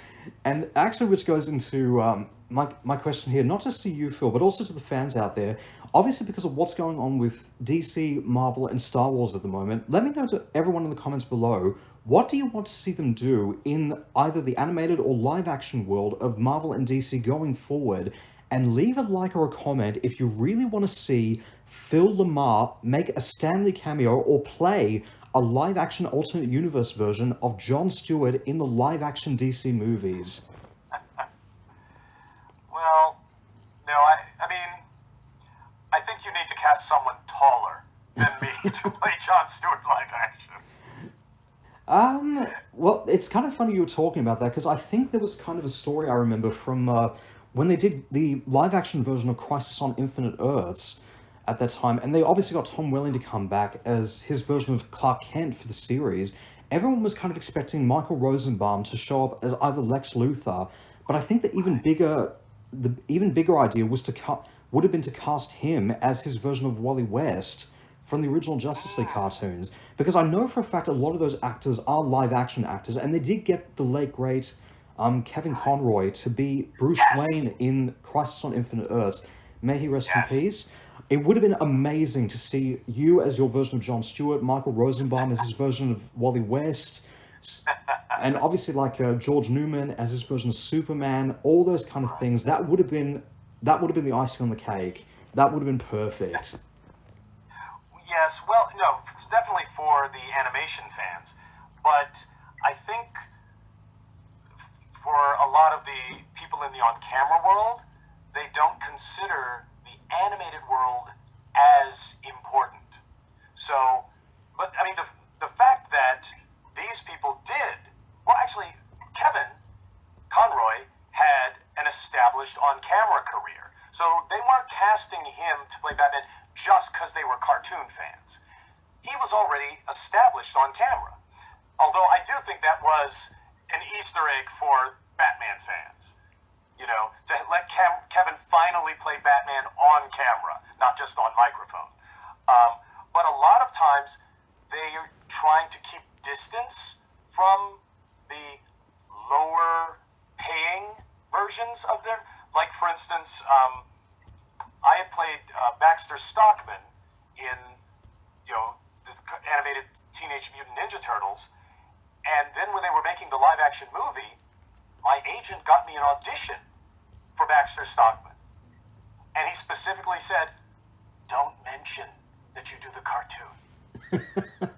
and actually, which goes into my question here, not just to you, Phil, but also to the fans out there. Obviously, because of what's going on with DC, Marvel, and Star Wars at the moment, let me know to everyone in the comments below. What do you want to see them do in either the animated or live action world of Marvel and DC going forward? And leave a like or a comment if you really want to see Phil LaMarr make a Stanley cameo or play a live-action alternate universe version of Jon Stewart in the live-action DC movies. Well, no, I mean, I think you need to cast someone taller than me to play Jon Stewart live action. Well, it's kind of funny you were talking about that because I think there was kind of a story I remember from when they did the live-action version of Crisis on Infinite Earths at that time, and they obviously got Tom Welling to come back as his version of Clark Kent for the series. Everyone was kind of expecting Michael Rosenbaum to show up as either Lex Luthor, but I think the even bigger idea was would have been to cast him as his version of Wally West from the original Justice League cartoons, because I know for a fact a lot of those actors are live action actors, and they did get the late great Kevin Conroy to be Bruce Wayne in Crisis on Infinite Earths. May he rest in peace. It would have been amazing to see you as your version of Jon Stewart, Michael Rosenbaum as his version of Wally West, and obviously like George Newman as his version of Superman. All those kind of things. That would have been the icing on the cake. That would have been perfect. Yes, well, no, it's definitely for the animation fans, but I think for a lot of the people in the on-camera world, they don't consider the animated world as important. So, but I mean, the fact that these people did, well, actually, Kevin Conroy had an established on-camera career. So they weren't casting him to play Batman just because they were cartoon fans. He was already established on camera. Although I do think that was an Easter egg for Batman fans. You know, to let Kevin finally play Batman on camera, not just on microphone. But a lot of times they are trying to keep distance from the lower paying versions of their, like for instance, I had played Baxter Stockman in, you know, the animated Teenage Mutant Ninja Turtles, and then when they were making the live action movie, my agent got me an audition for Baxter Stockman, and he specifically said, "Don't mention that you do the cartoon."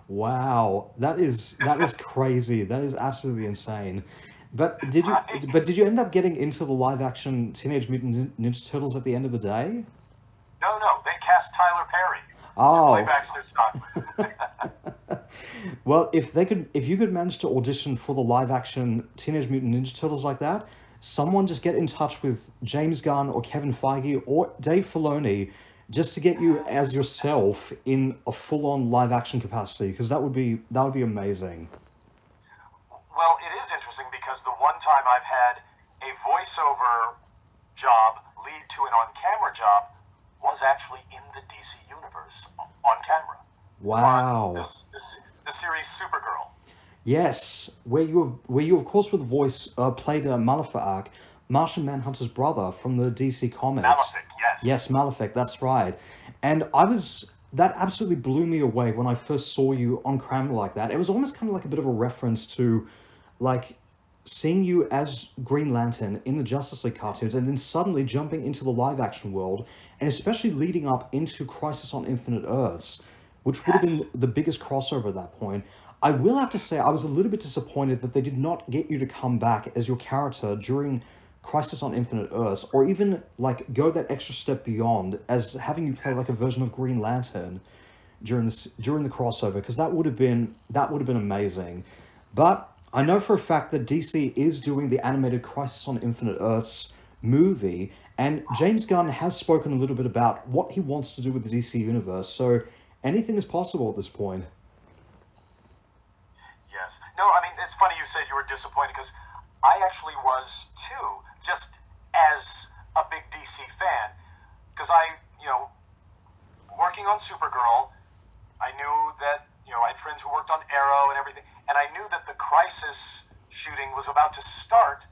Wow, that is crazy. That is absolutely insane. But did you end up getting into the live action Teenage Mutant Ninja Turtles at the end of the day? No, they cast Tyler Perry to play Baxter Stockman. Well, if you could manage to audition for the live action Teenage Mutant Ninja Turtles like that, someone just get in touch with James Gunn or Kevin Feige or Dave Filoni just to get you as yourself in a full-on live action capacity, because that would be amazing. Well, it is interesting because the one time I've had a voiceover job lead to an on-camera job was actually in the DC universe on camera. Wow. On the series Supergirl. Yes, where you of course were the voice played Malefic, Martian Manhunter's brother from the DC comics. Malefic, yes. Yes, Malefic, that's right. And that absolutely blew me away when I first saw you on camera like that. It was almost kind of like a bit of a reference to, like, seeing you as Green Lantern in the Justice League cartoons and then suddenly jumping into the live action world, and especially leading up into Crisis on Infinite Earths, which would have been the biggest crossover at that point. I will have to say I was a little bit disappointed that they did not get you to come back as your character during Crisis on Infinite Earths, or even like go that extra step beyond as having you play like a version of Green Lantern during the crossover, because that would have been amazing. But I know for a fact that DC is doing the animated Crisis on Infinite Earths movie, and James Gunn has spoken a little bit about what he wants to do with the DC universe, so anything is possible at this point. Yes. No, I mean, it's funny you said you were disappointed, because I actually was too, just as a big DC fan, because working on Supergirl, I knew that I had friends who worked on Arrow and everything, and I knew that the Crisis shooting was about to start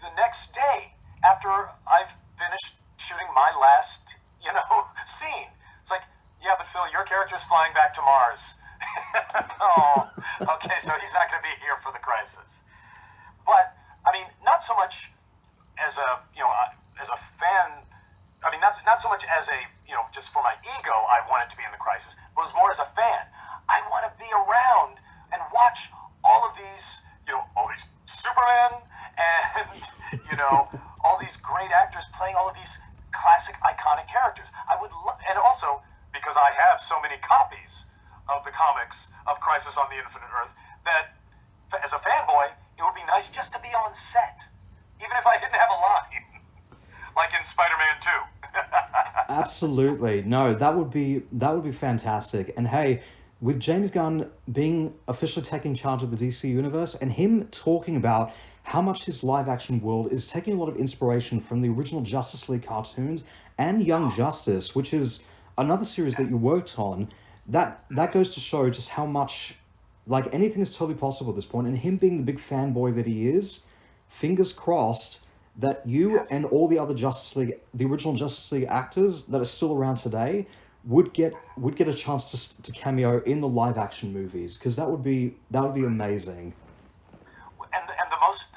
the next day after I've finished shooting my last, scene. It's like, yeah, but Phil, your character's flying back to Mars. Oh, okay, so he's not going to be here for the Crisis. But I mean, not so much as a fan. I mean, not so much as a, just for my ego, I wanted to be in the Crisis. But it was more as a fan. I want to be around and watch all of these, all these Superman and, all these great actors playing all of these classic, iconic characters. I would love, and also because I have so many copies of the comics of Crisis on the Infinite Earth that, as a fanboy, it would be nice just to be on set, even if I didn't have a line, like in Spider-Man 2. Absolutely. No, that would be fantastic. And hey, with James Gunn being officially taking charge of the DC universe and him talking about how much his live action world is taking a lot of inspiration from the original Justice League cartoons and Young Justice, which is another series that you worked on, that goes to show just how much, like, anything is totally possible at this point. And him being the big fanboy that he is, fingers crossed that you and all the other the original Justice League actors that are still around today would get a chance to cameo in the live action movies, because that would be amazing.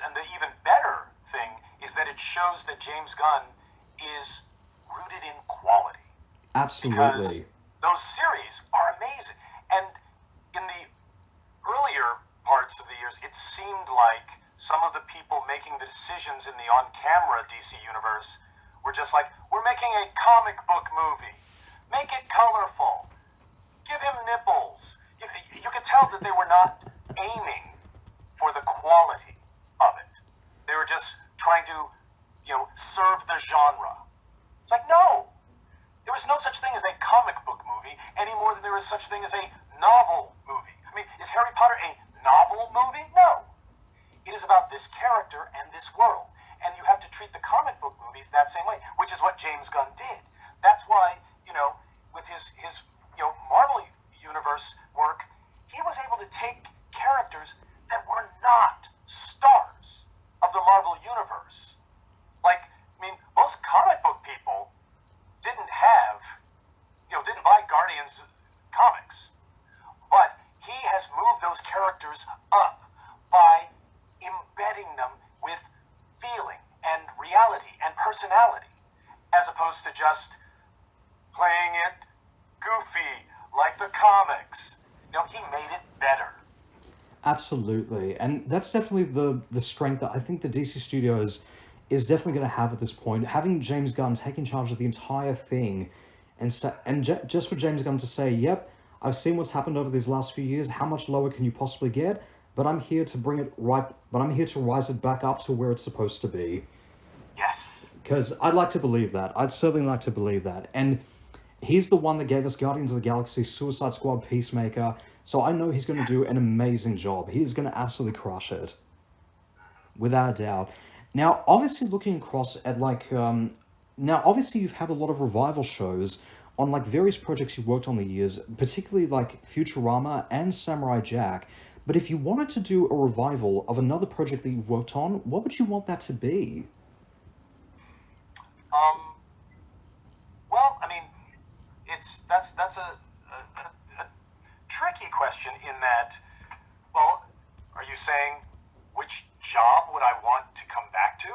And the even better thing is that it shows that James Gunn is rooted in quality. Absolutely. Because those series are amazing. And in the earlier parts of the years, it seemed like some of the people making the decisions in the on-camera DC universe were just like, we're making a comic book movie. Make it colorful. Give him nipples. You could tell that they were not aiming for the quality of it. They were just trying to, serve the genre. It's like, no. There was no such thing as a comic book movie any more than there is such thing as a novel movie. I mean, is Harry Potter a novel movie? No. It is about this character and this world. And you have to treat the comic book movies that same way, which is what James Gunn did. That's why, with his Marvel Universe work, he was able to take characters that were not stars of the Marvel Universe. Like, I mean, most comic book people didn't buy Guardians comics. But he has moved those characters up by embedding them with feeling and reality and personality, as opposed to just playing it goofy like the comics. He made it better. Absolutely. And that's definitely the strength that I think the DC Studios is definitely going to have at this point. Having James Gunn taking charge of the entire thing, and just for James Gunn to say, yep, I've seen what's happened over these last few years, how much lower can you possibly get? But I'm here to bring it right, but I'm here to rise it back up to where it's supposed to be. Yes. Because I'd like to believe that. I'd certainly like to believe that. And he's the one that gave us Guardians of the Galaxy, Suicide Squad, Peacemaker. So I know he's going to do an amazing job. He's going to absolutely crush it. Without a doubt. Now, obviously looking across at now obviously you've had a lot of revival shows on various projects you've worked on the years, particularly like Futurama and Samurai Jack. But if you wanted to do a revival of another project that you've worked on, what would you want that to be? Well, I mean, that's a tricky question in that, well, are you saying which job would I want to come back to?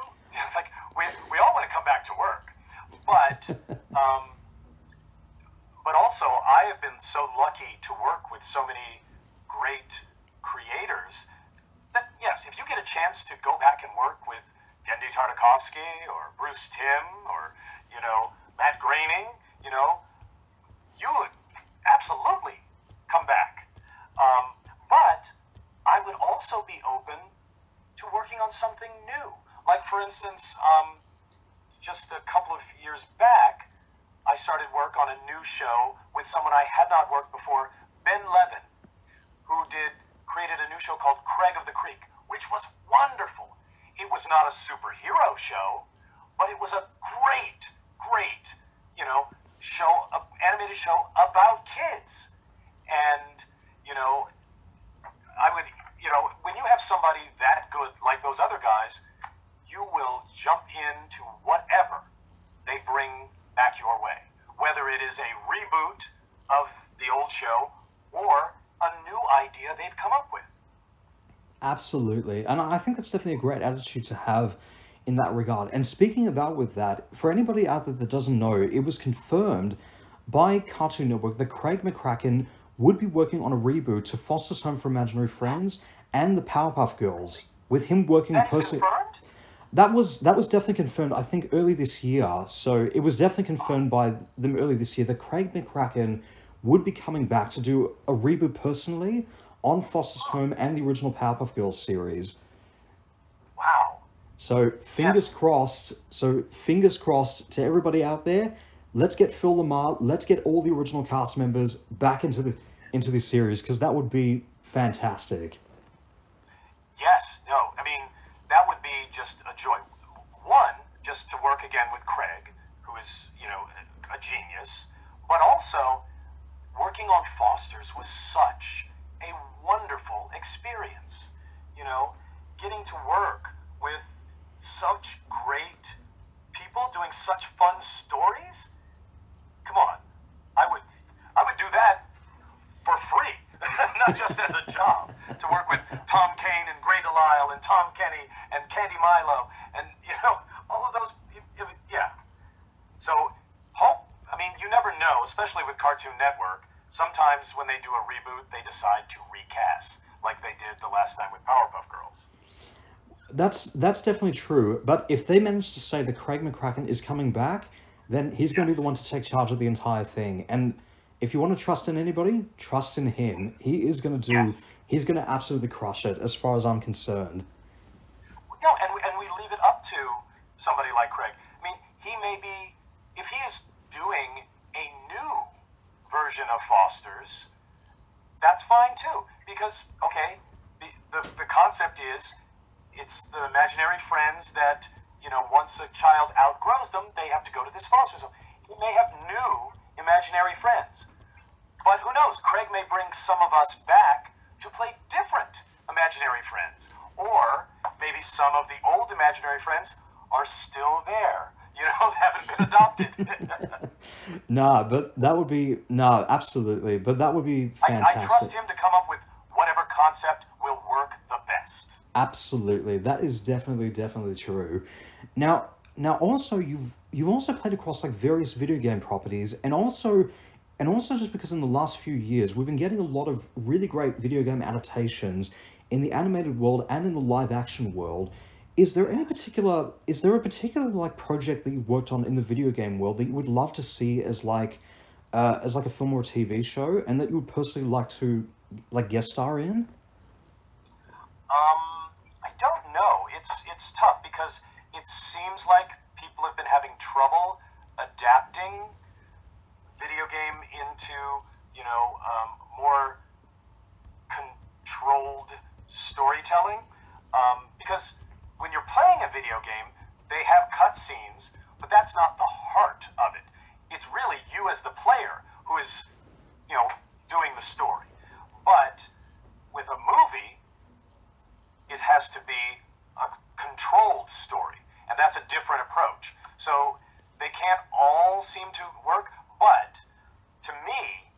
Like, we all want to come back to work, but also I have been so lucky to work with so many great creators that, yes, if you get a chance to go back and work with Genndy Tartakovsky or Bruce Timm or, Matt Groening, you would absolutely come back. But I would also be open to working on something new. Like, for instance, just a couple of years back, I started work on a new show with someone I had not worked before, Ben Levin, who created a new show called Craig of the Creek, which was wonderful. It was not a superhero show, but it was a great, animated show about kids. And, you know, I would, you know, when you have somebody that good like those other guys, you will jump into whatever they bring back your way, whether it is a reboot of the old show or a new idea they've come up with. Absolutely. And I think that's definitely a great attitude to have in that regard. And speaking about with that, for anybody out there that doesn't know, it was confirmed by Cartoon Network that Craig McCracken would be working on a reboot to Foster's Home for Imaginary Friends and the Powerpuff Girls, with him working That's personally. confirmed? That was definitely confirmed, I think, early this year. So it was definitely confirmed by them early this year that Craig McCracken would be coming back to do a reboot personally on Foster's Home and the original Powerpuff Girls series. Wow. So fingers crossed. So fingers crossed to everybody out there. Let's get Phil LaMarr. Let's get all the original cast members back into the series, because that would be fantastic. Yes, no, I mean, that would be just a joy. One, just to work again with Craig, who is, you know, a genius, but also working on Foster's was such a wonderful experience. You know, getting to work with such great people doing such fun stories. Come on, I would do that for free, not just as a job. To work with Tom Kane and Grey Delisle and Tom Kenny and Candy Milo and, you know, all of those, yeah. So, I mean, you never know, especially with Cartoon Network. Sometimes when they do a reboot, they decide to recast, like they did the last time with Powerpuff Girls. That's definitely true. But if they manage to say that Craig McCracken is coming back, then he's going to be the one to take charge of the entire thing. And if you want to trust in anybody, trust in him. He is going to do. He's going to absolutely crush it, as far as I'm concerned. No, and we leave it up to somebody like Craig. I mean, he may be, if he is doing a new version of Foster's, that's fine too. Because, okay, the concept is, it's the imaginary friends that, you know, once a child outgrows them, they have to go to this Foster's home. He may have new imaginary friends. But who knows? Craig may bring some of us back to play different imaginary friends. Or maybe some of the old imaginary friends are still there, you know, haven't been adopted. Absolutely. But that would be fantastic. I trust him to come up with whatever concept will work the best. Absolutely. That is definitely true. Now also you've also played across like various video game properties, and also just because in the last few years we've been getting a lot of really great video game adaptations in the animated world and in the live action world. Is there a particular like project that you've worked on in the video game world that you would love to see as like a film or a TV show, and that you would personally like to like guest star in? I don't know. It's tough because it seems like people have been having trouble adapting video game into, you know, more controlled storytelling. Because when you're playing a video game, they have cutscenes, but that's not the heart of it. It's really you as the player who is, you know, doing the story. But with a movie, it has to be a controlled story, and that's a different approach. So they can't all seem to work, but to me,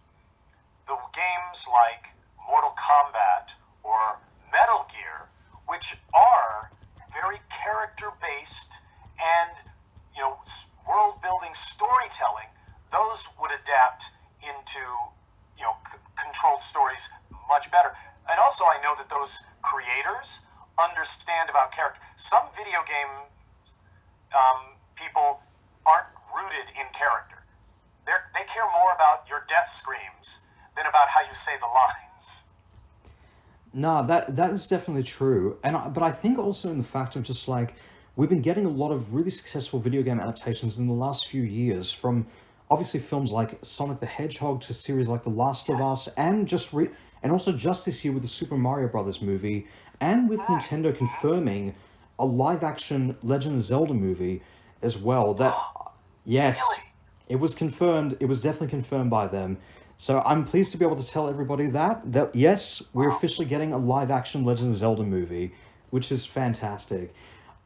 the games like Mortal Kombat or Metal Gear, which are very character-based and, you know, world-building storytelling, those would adapt into, you know, controlled stories much better. And also, I know that those creators understand about character. Some video game people aren't rooted in character. They care more about your death screams than about how you say the lines. No, that is definitely true. But I think also in the fact of just like, we've been getting a lot of really successful video game adaptations in the last few years, from obviously films like Sonic the Hedgehog to series like The Last of Us, and also just this year with the Super Mario Brothers movie, and with Nintendo confirming a live-action Legend of Zelda movie as well. That yes, Really? it was confirmed. It was definitely confirmed by them So I'm pleased to be able to tell everybody that yes, we're officially getting a live action Legend of Zelda movie, which is fantastic.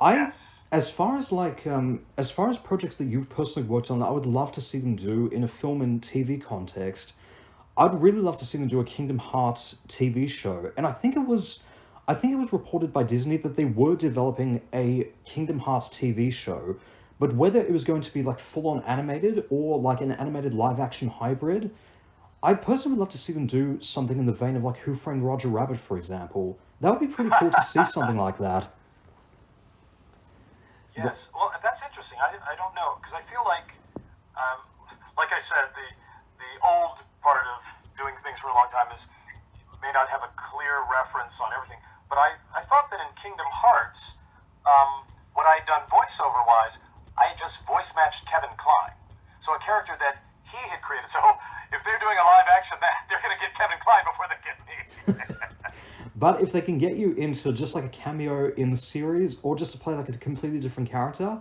Yes. As far as projects that you've personally worked on, I would love to see them do in a film and TV context. I'd really love to see them do a Kingdom Hearts TV show, and I think it was reported by Disney that they were developing a Kingdom Hearts TV show, but whether it was going to be like full-on animated or like an animated live-action hybrid, I personally would love to see them do something in the vein of like Who Framed Roger Rabbit, for example. That would be pretty cool to see something like that. Yes. Well, that's interesting. I don't know, because I feel like I said, the old part of doing things for a long time is may not have a clear reference on everything. But I thought that in Kingdom Hearts, what I had done voiceover wise, I had just voice matched Kevin Kline, so a character that he had created. So if they're doing a live action, that they're going to get Kevin Kline before they get me. But if they can get you into just like a cameo in the series, or just to play like a completely different character,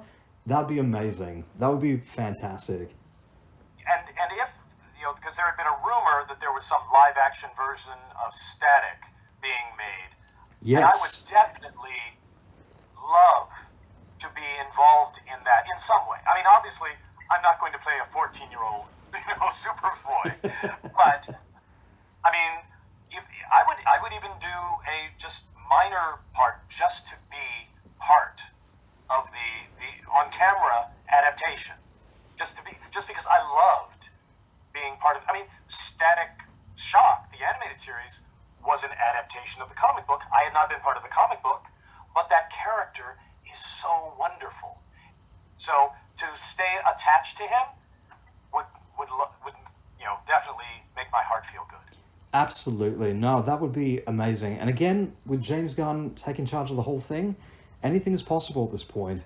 that'd be amazing. That would be fantastic. And if, because there had been a rumor that there was some live action version of Static being made, Yes. and I would definitely love to be involved in that in some way. I mean, obviously, I'm not going to play a 14-year-old, Superboy, but I mean, I would even do a just minor part just to be part of the on camera adaptation, just because I loved being part of. I mean, Static Shock, the animated series, was an adaptation of the comic book. I had not been part of the comic book, but that character is so wonderful. So to stay attached to him would definitely make my heart feel good. Absolutely. No, that would be amazing. And again, with James Gunn taking charge of the whole thing, anything is possible at this point.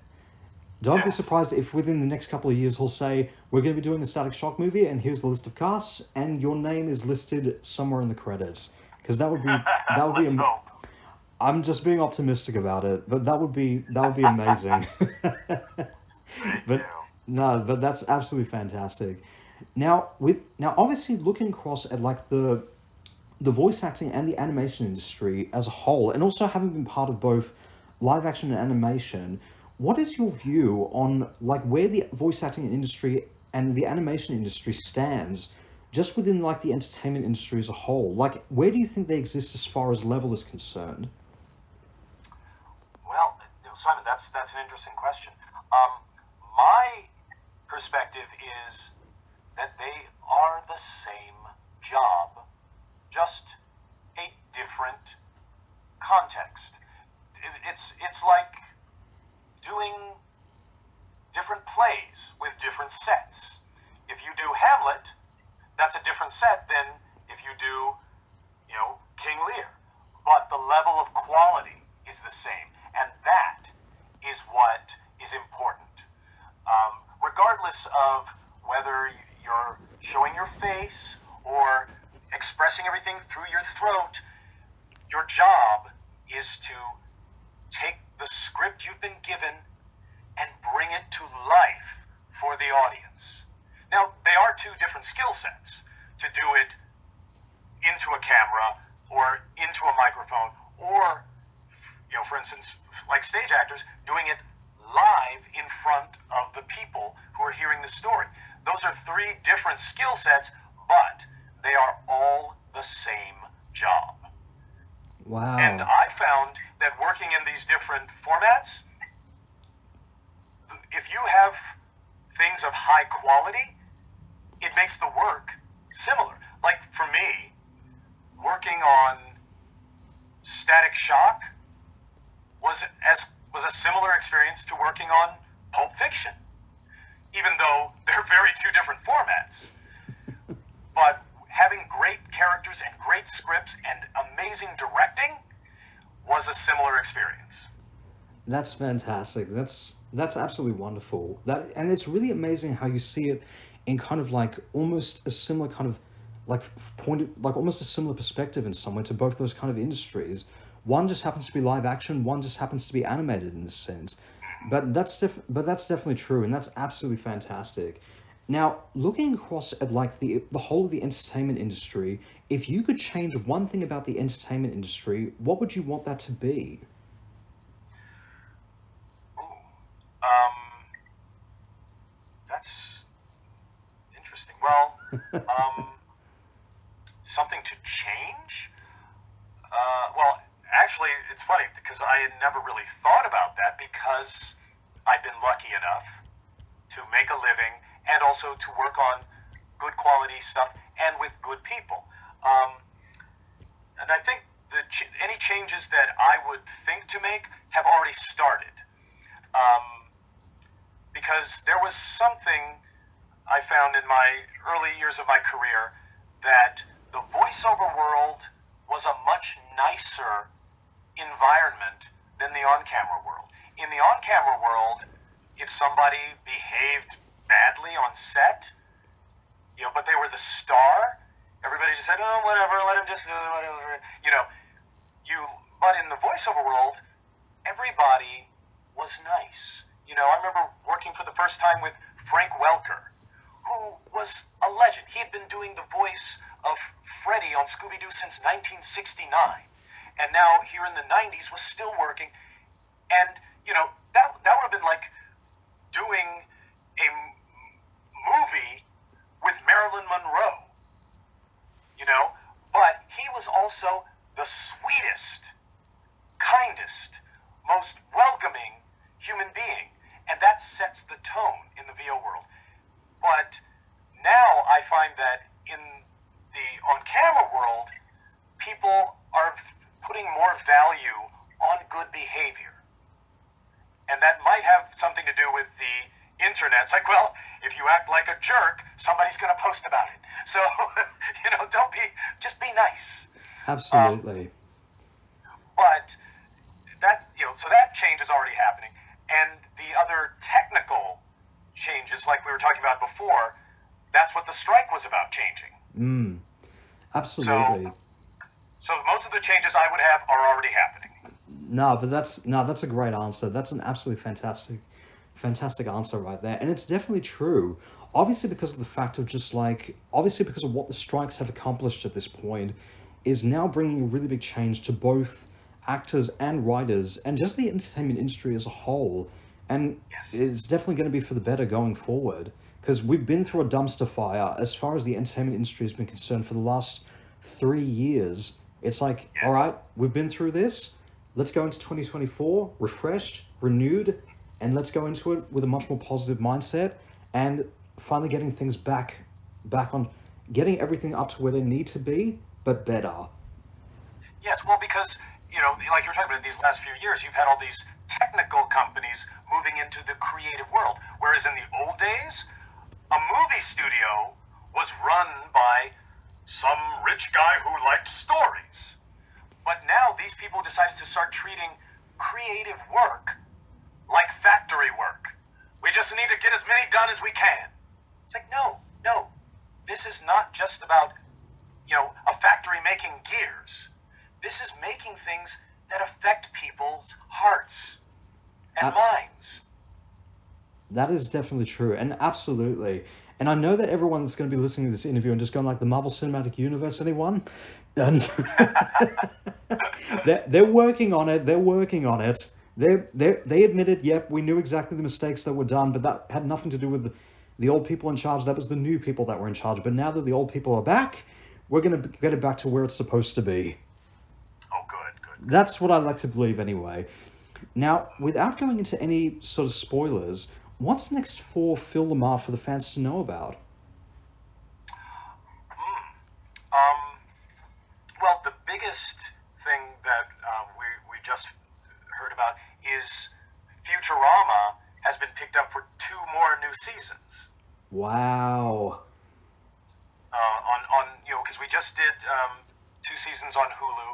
Don't be surprised if within the next couple of years he'll say, we're going to be doing the Static Shock movie, and here's the list of casts, and your name is listed somewhere in the credits. Because that would be Let's hope. I'm just being optimistic about it, but that would be amazing. But that's absolutely fantastic. Now obviously looking across at like the voice acting and the animation industry as a whole, and also having been part of both live action and animation, what is your view on like where the voice acting industry and the animation industry stands just within like the entertainment industry as a whole? Like, where do you think they exist as far as level is concerned? Well, Simon, that's an interesting question. My perspective is that they are the same job, just a different context. It's like doing different plays with different sets. If you do Hamlet, that's a different set than if you do, King Lear. But the level of quality is the same, and that is what is important. Regardless of whether you're showing your face or expressing everything through your throat, your job is to take the script you've been given and bring it to life for the audience. Now, they are two different skill sets. To do it into a camera or into a microphone, or, for instance, like stage actors, doing it live in front of the people who are hearing the story. Those are three different skill sets, but they are all the same job. Wow. And I found that working in these different formats, if you have things of high quality, it makes the work similar. Like for me, working on Static Shock was a similar experience to working on Pulp Fiction, even though they're very two different formats. But having great characters and great scripts and amazing directing was a similar experience. That's fantastic. That's absolutely wonderful. And it's really amazing how you see it in kind of like almost a similar kind of almost a similar perspective in some way to both those kind of industries. One just happens to be live action, one just happens to be animated in this sense. But that's definitely true, and that's absolutely fantastic. Now, looking across at like the whole of the entertainment industry, if you could change one thing about the entertainment industry, what would you want that to be? Ooh, um, that's interesting. Well, um, something to change? Well, actually, it's funny because I had never really thought about that because I've been lucky enough to make a living and also to work on good quality stuff and with good people. Um, and I think any changes that I would think to make have already started. Um, because there was something I found in my early years of my career that the voiceover world was a much nicer environment than the on-camera world. In the on-camera world, if somebody behaved badly on set, but they were the star, everybody just said, oh, whatever, let him just do whatever, but in the voiceover world, everybody was nice. I remember working for the first time with Frank Welker, who was a legend. He had been doing the voice of Freddy on Scooby-Doo since 1969, and now here in the 90s was still working. And, that would have been like doing a movie with Marilyn Monroe, but he was also the sweetest, kindest, most welcoming human being, and that sets the tone in the VO world. But now I find that in the on-camera world, people are putting more value on good behavior. And that might have something to do with the internet. It's like, well, if you act like a jerk, somebody's going to post about it. So, just be nice. Absolutely. But so that change is already happening. And the other technical changes, like we were talking about before, that's what the strike was about changing. Absolutely. So most of the changes I would have are already happening. No, but that's a great answer. That's an absolutely fantastic answer right there. And it's definitely true. Obviously because of the fact of obviously because of what the strikes have accomplished at this point is now bringing a really big change to both actors and writers and just the entertainment industry as a whole. And yes, it's definitely going to be for the better going forward because we've been through a dumpster fire as far as the entertainment industry has been concerned for the last 3 years. It's like, yes, all right, we've been through this. Let's go into 2024 refreshed, renewed, and let's go into it with a much more positive mindset and finally getting things back on, getting everything up to where they need to be, but better. Yes, well, because, like you were talking about these last few years, you've had all these technical companies moving into the creative world, whereas in the old days, a movie studio was run by some rich guy who liked stories. But now these people decided to start treating creative work like factory work. We just need to get as many done as we can. It's like, no. This is not just about, a factory making gears. This is making things that affect people's hearts and minds. That is definitely true, and absolutely. And I know that everyone's going to be listening to this interview and just going like, the Marvel Cinematic Universe, anyone? And they're working on it. They admitted, yep, we knew exactly the mistakes that were done, but that had nothing to do with the old people in charge. That was the new people that were in charge. But now that the old people are back, we're going to get it back to where it's supposed to be. Oh, good. That's what I like to believe anyway. Now, without going into any sort of spoilers, what's next for Phil LaMarr for the fans to know about? Well, the biggest thing that we just heard about is Futurama has been picked up for 2 more new seasons. Wow. Because we just did 2 seasons on Hulu,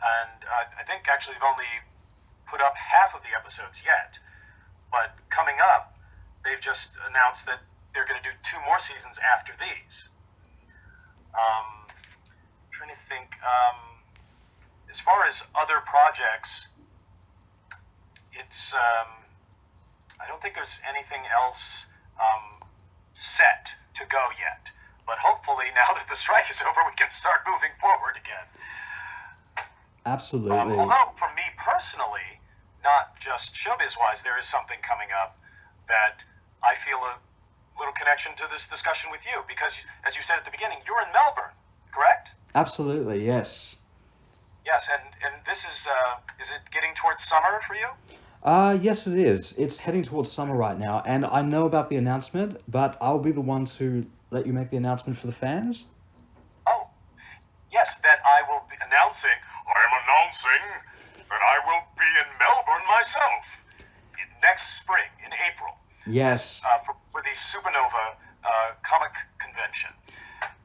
and I think actually they've only put up half of the episodes yet. But coming up, they've just announced that they're going to do 2 more seasons after these. Trying to think. As far as other projects, it's I don't think there's anything else set to go yet. But hopefully, now that the strike is over, we can start moving forward again. Absolutely. Although, for me personally, not just showbiz-wise, there is something coming up that I feel a little connection to this discussion with you. Because, as you said at the beginning, you're in Melbourne, correct? Absolutely, yes. Yes, and this is it getting towards summer for you? Yes, it is. It's heading towards summer right now, and I know about the announcement, but I'll be the one to let you make the announcement for the fans. Oh, yes, that I will be announcing. I am announcing that I will be in Melbourne myself next spring, in April. Yes. For the Supernova comic convention.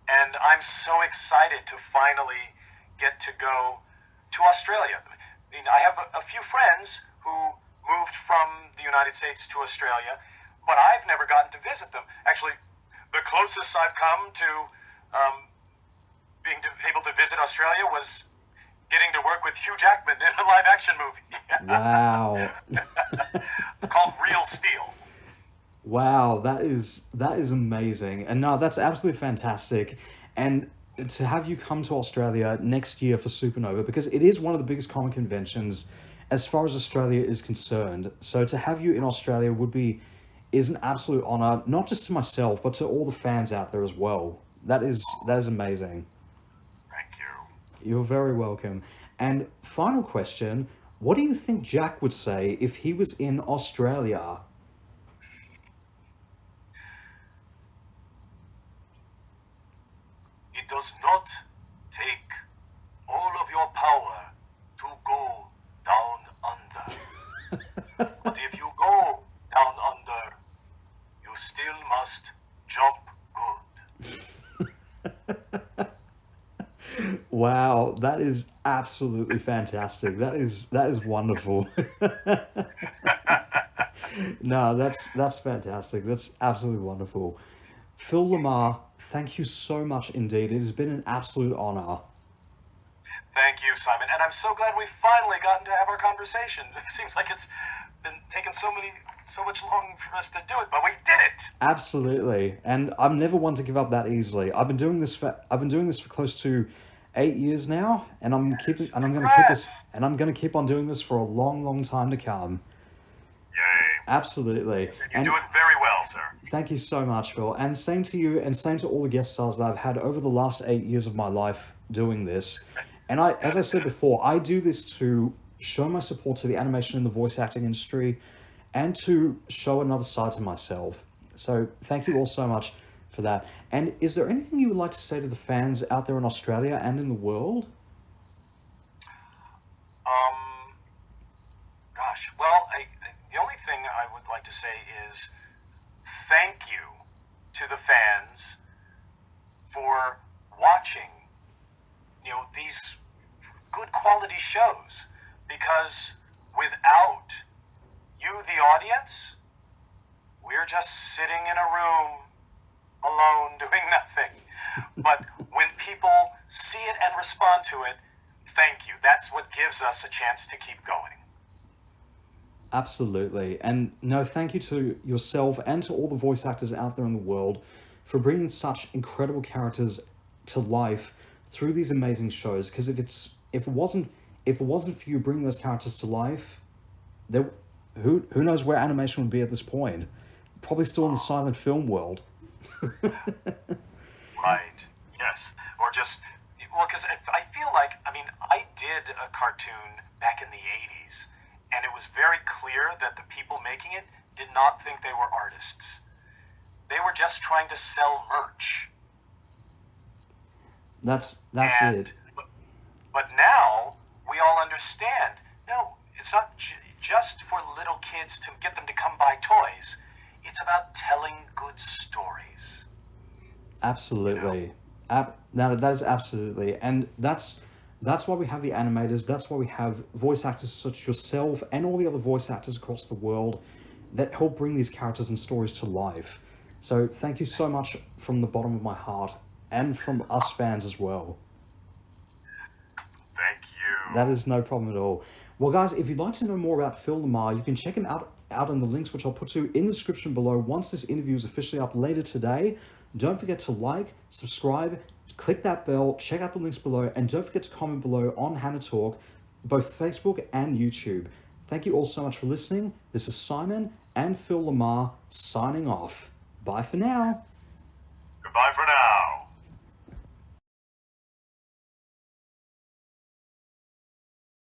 And I'm so excited to finally get to go to Australia. I mean, I have a few friends who moved from the United States to Australia, but I've never gotten to visit them. Actually, the closest I've come to being able to visit Australia was getting to work with Hugh Jackman in a live-action movie. Wow. Called Real Steel. Wow, that is amazing. And no, that's absolutely fantastic. And to have you come to Australia next year for Supernova, because it is one of the biggest comic conventions as far as Australia is concerned. So to have you in Australia is an absolute honor, not just to myself, but to all the fans out there as well. That is amazing. Thank you. You're very welcome. And final question, what do you think Jack would say if he was in Australia? It does not take all of your power to go down under. But if you go down under, you still must jump good. Wow, that is absolutely fantastic. That is wonderful. No, that's fantastic. That's absolutely wonderful. Phil LaMarr, thank you so much indeed. It has been an absolute honor. Thank you, Simon. And I'm so glad we've finally gotten to have our conversation. It seems like it's been taking so much long for us to do it, but we did it. Absolutely. And I'm never one to give up that easily. I've been doing this for close to 8 years now, and I'm going to keep on doing this for a long, long time to come. Yay. Absolutely. You're doing very well, sir. Thank you so much, Phil. And same to you, and same to all the guest stars that I've had over the last 8 years of my life doing this. And as I said before, I do this to show my support to the animation and the voice acting industry, and to show another side to myself. So thank you all so much for that. And is there anything you would like to say to the fans out there in Australia and in the world? Gosh, well, the only thing I would like to say is thank you to the fans for watching, these good quality shows, because without you, the audience, we're just sitting in a room alone doing nothing. But when people see it and respond to it, thank you. That's what gives us a chance to keep going. Absolutely. And no, thank you to yourself and to all the voice actors out there in the world for bringing such incredible characters to life through these amazing shows. Because if it wasn't for you bringing those characters to life, who knows where animation would be at this point? Probably still in the silent film world. Right. Yes. Or just, because I feel like, I did a cartoon back in the 80s, and it was very clear that the people making it did not think they were artists. They were just trying to sell merch. That's it. But now we all understand. No, it's not just for little kids to get them to come buy toys. It's about telling good stories. Absolutely. No, that is absolutely, and that's why we have the animators. That's why we have voice actors such as yourself and all the other voice actors across the world that help bring these characters and stories to life. So thank you so much from the bottom of my heart, and from us fans as well. Thank you. That is no problem at all. Well, guys, if you'd like to know more about Phil LaMarr, you can check him out in the links, which I'll put to you in the description below once this interview is officially up later today. Don't forget to like, subscribe, click that bell, check out the links below, and don't forget to comment below on HannaTalk, both Facebook and YouTube. Thank you all so much for listening. This is Simon and Phil LaMarr signing off. Bye for now. Goodbye for now.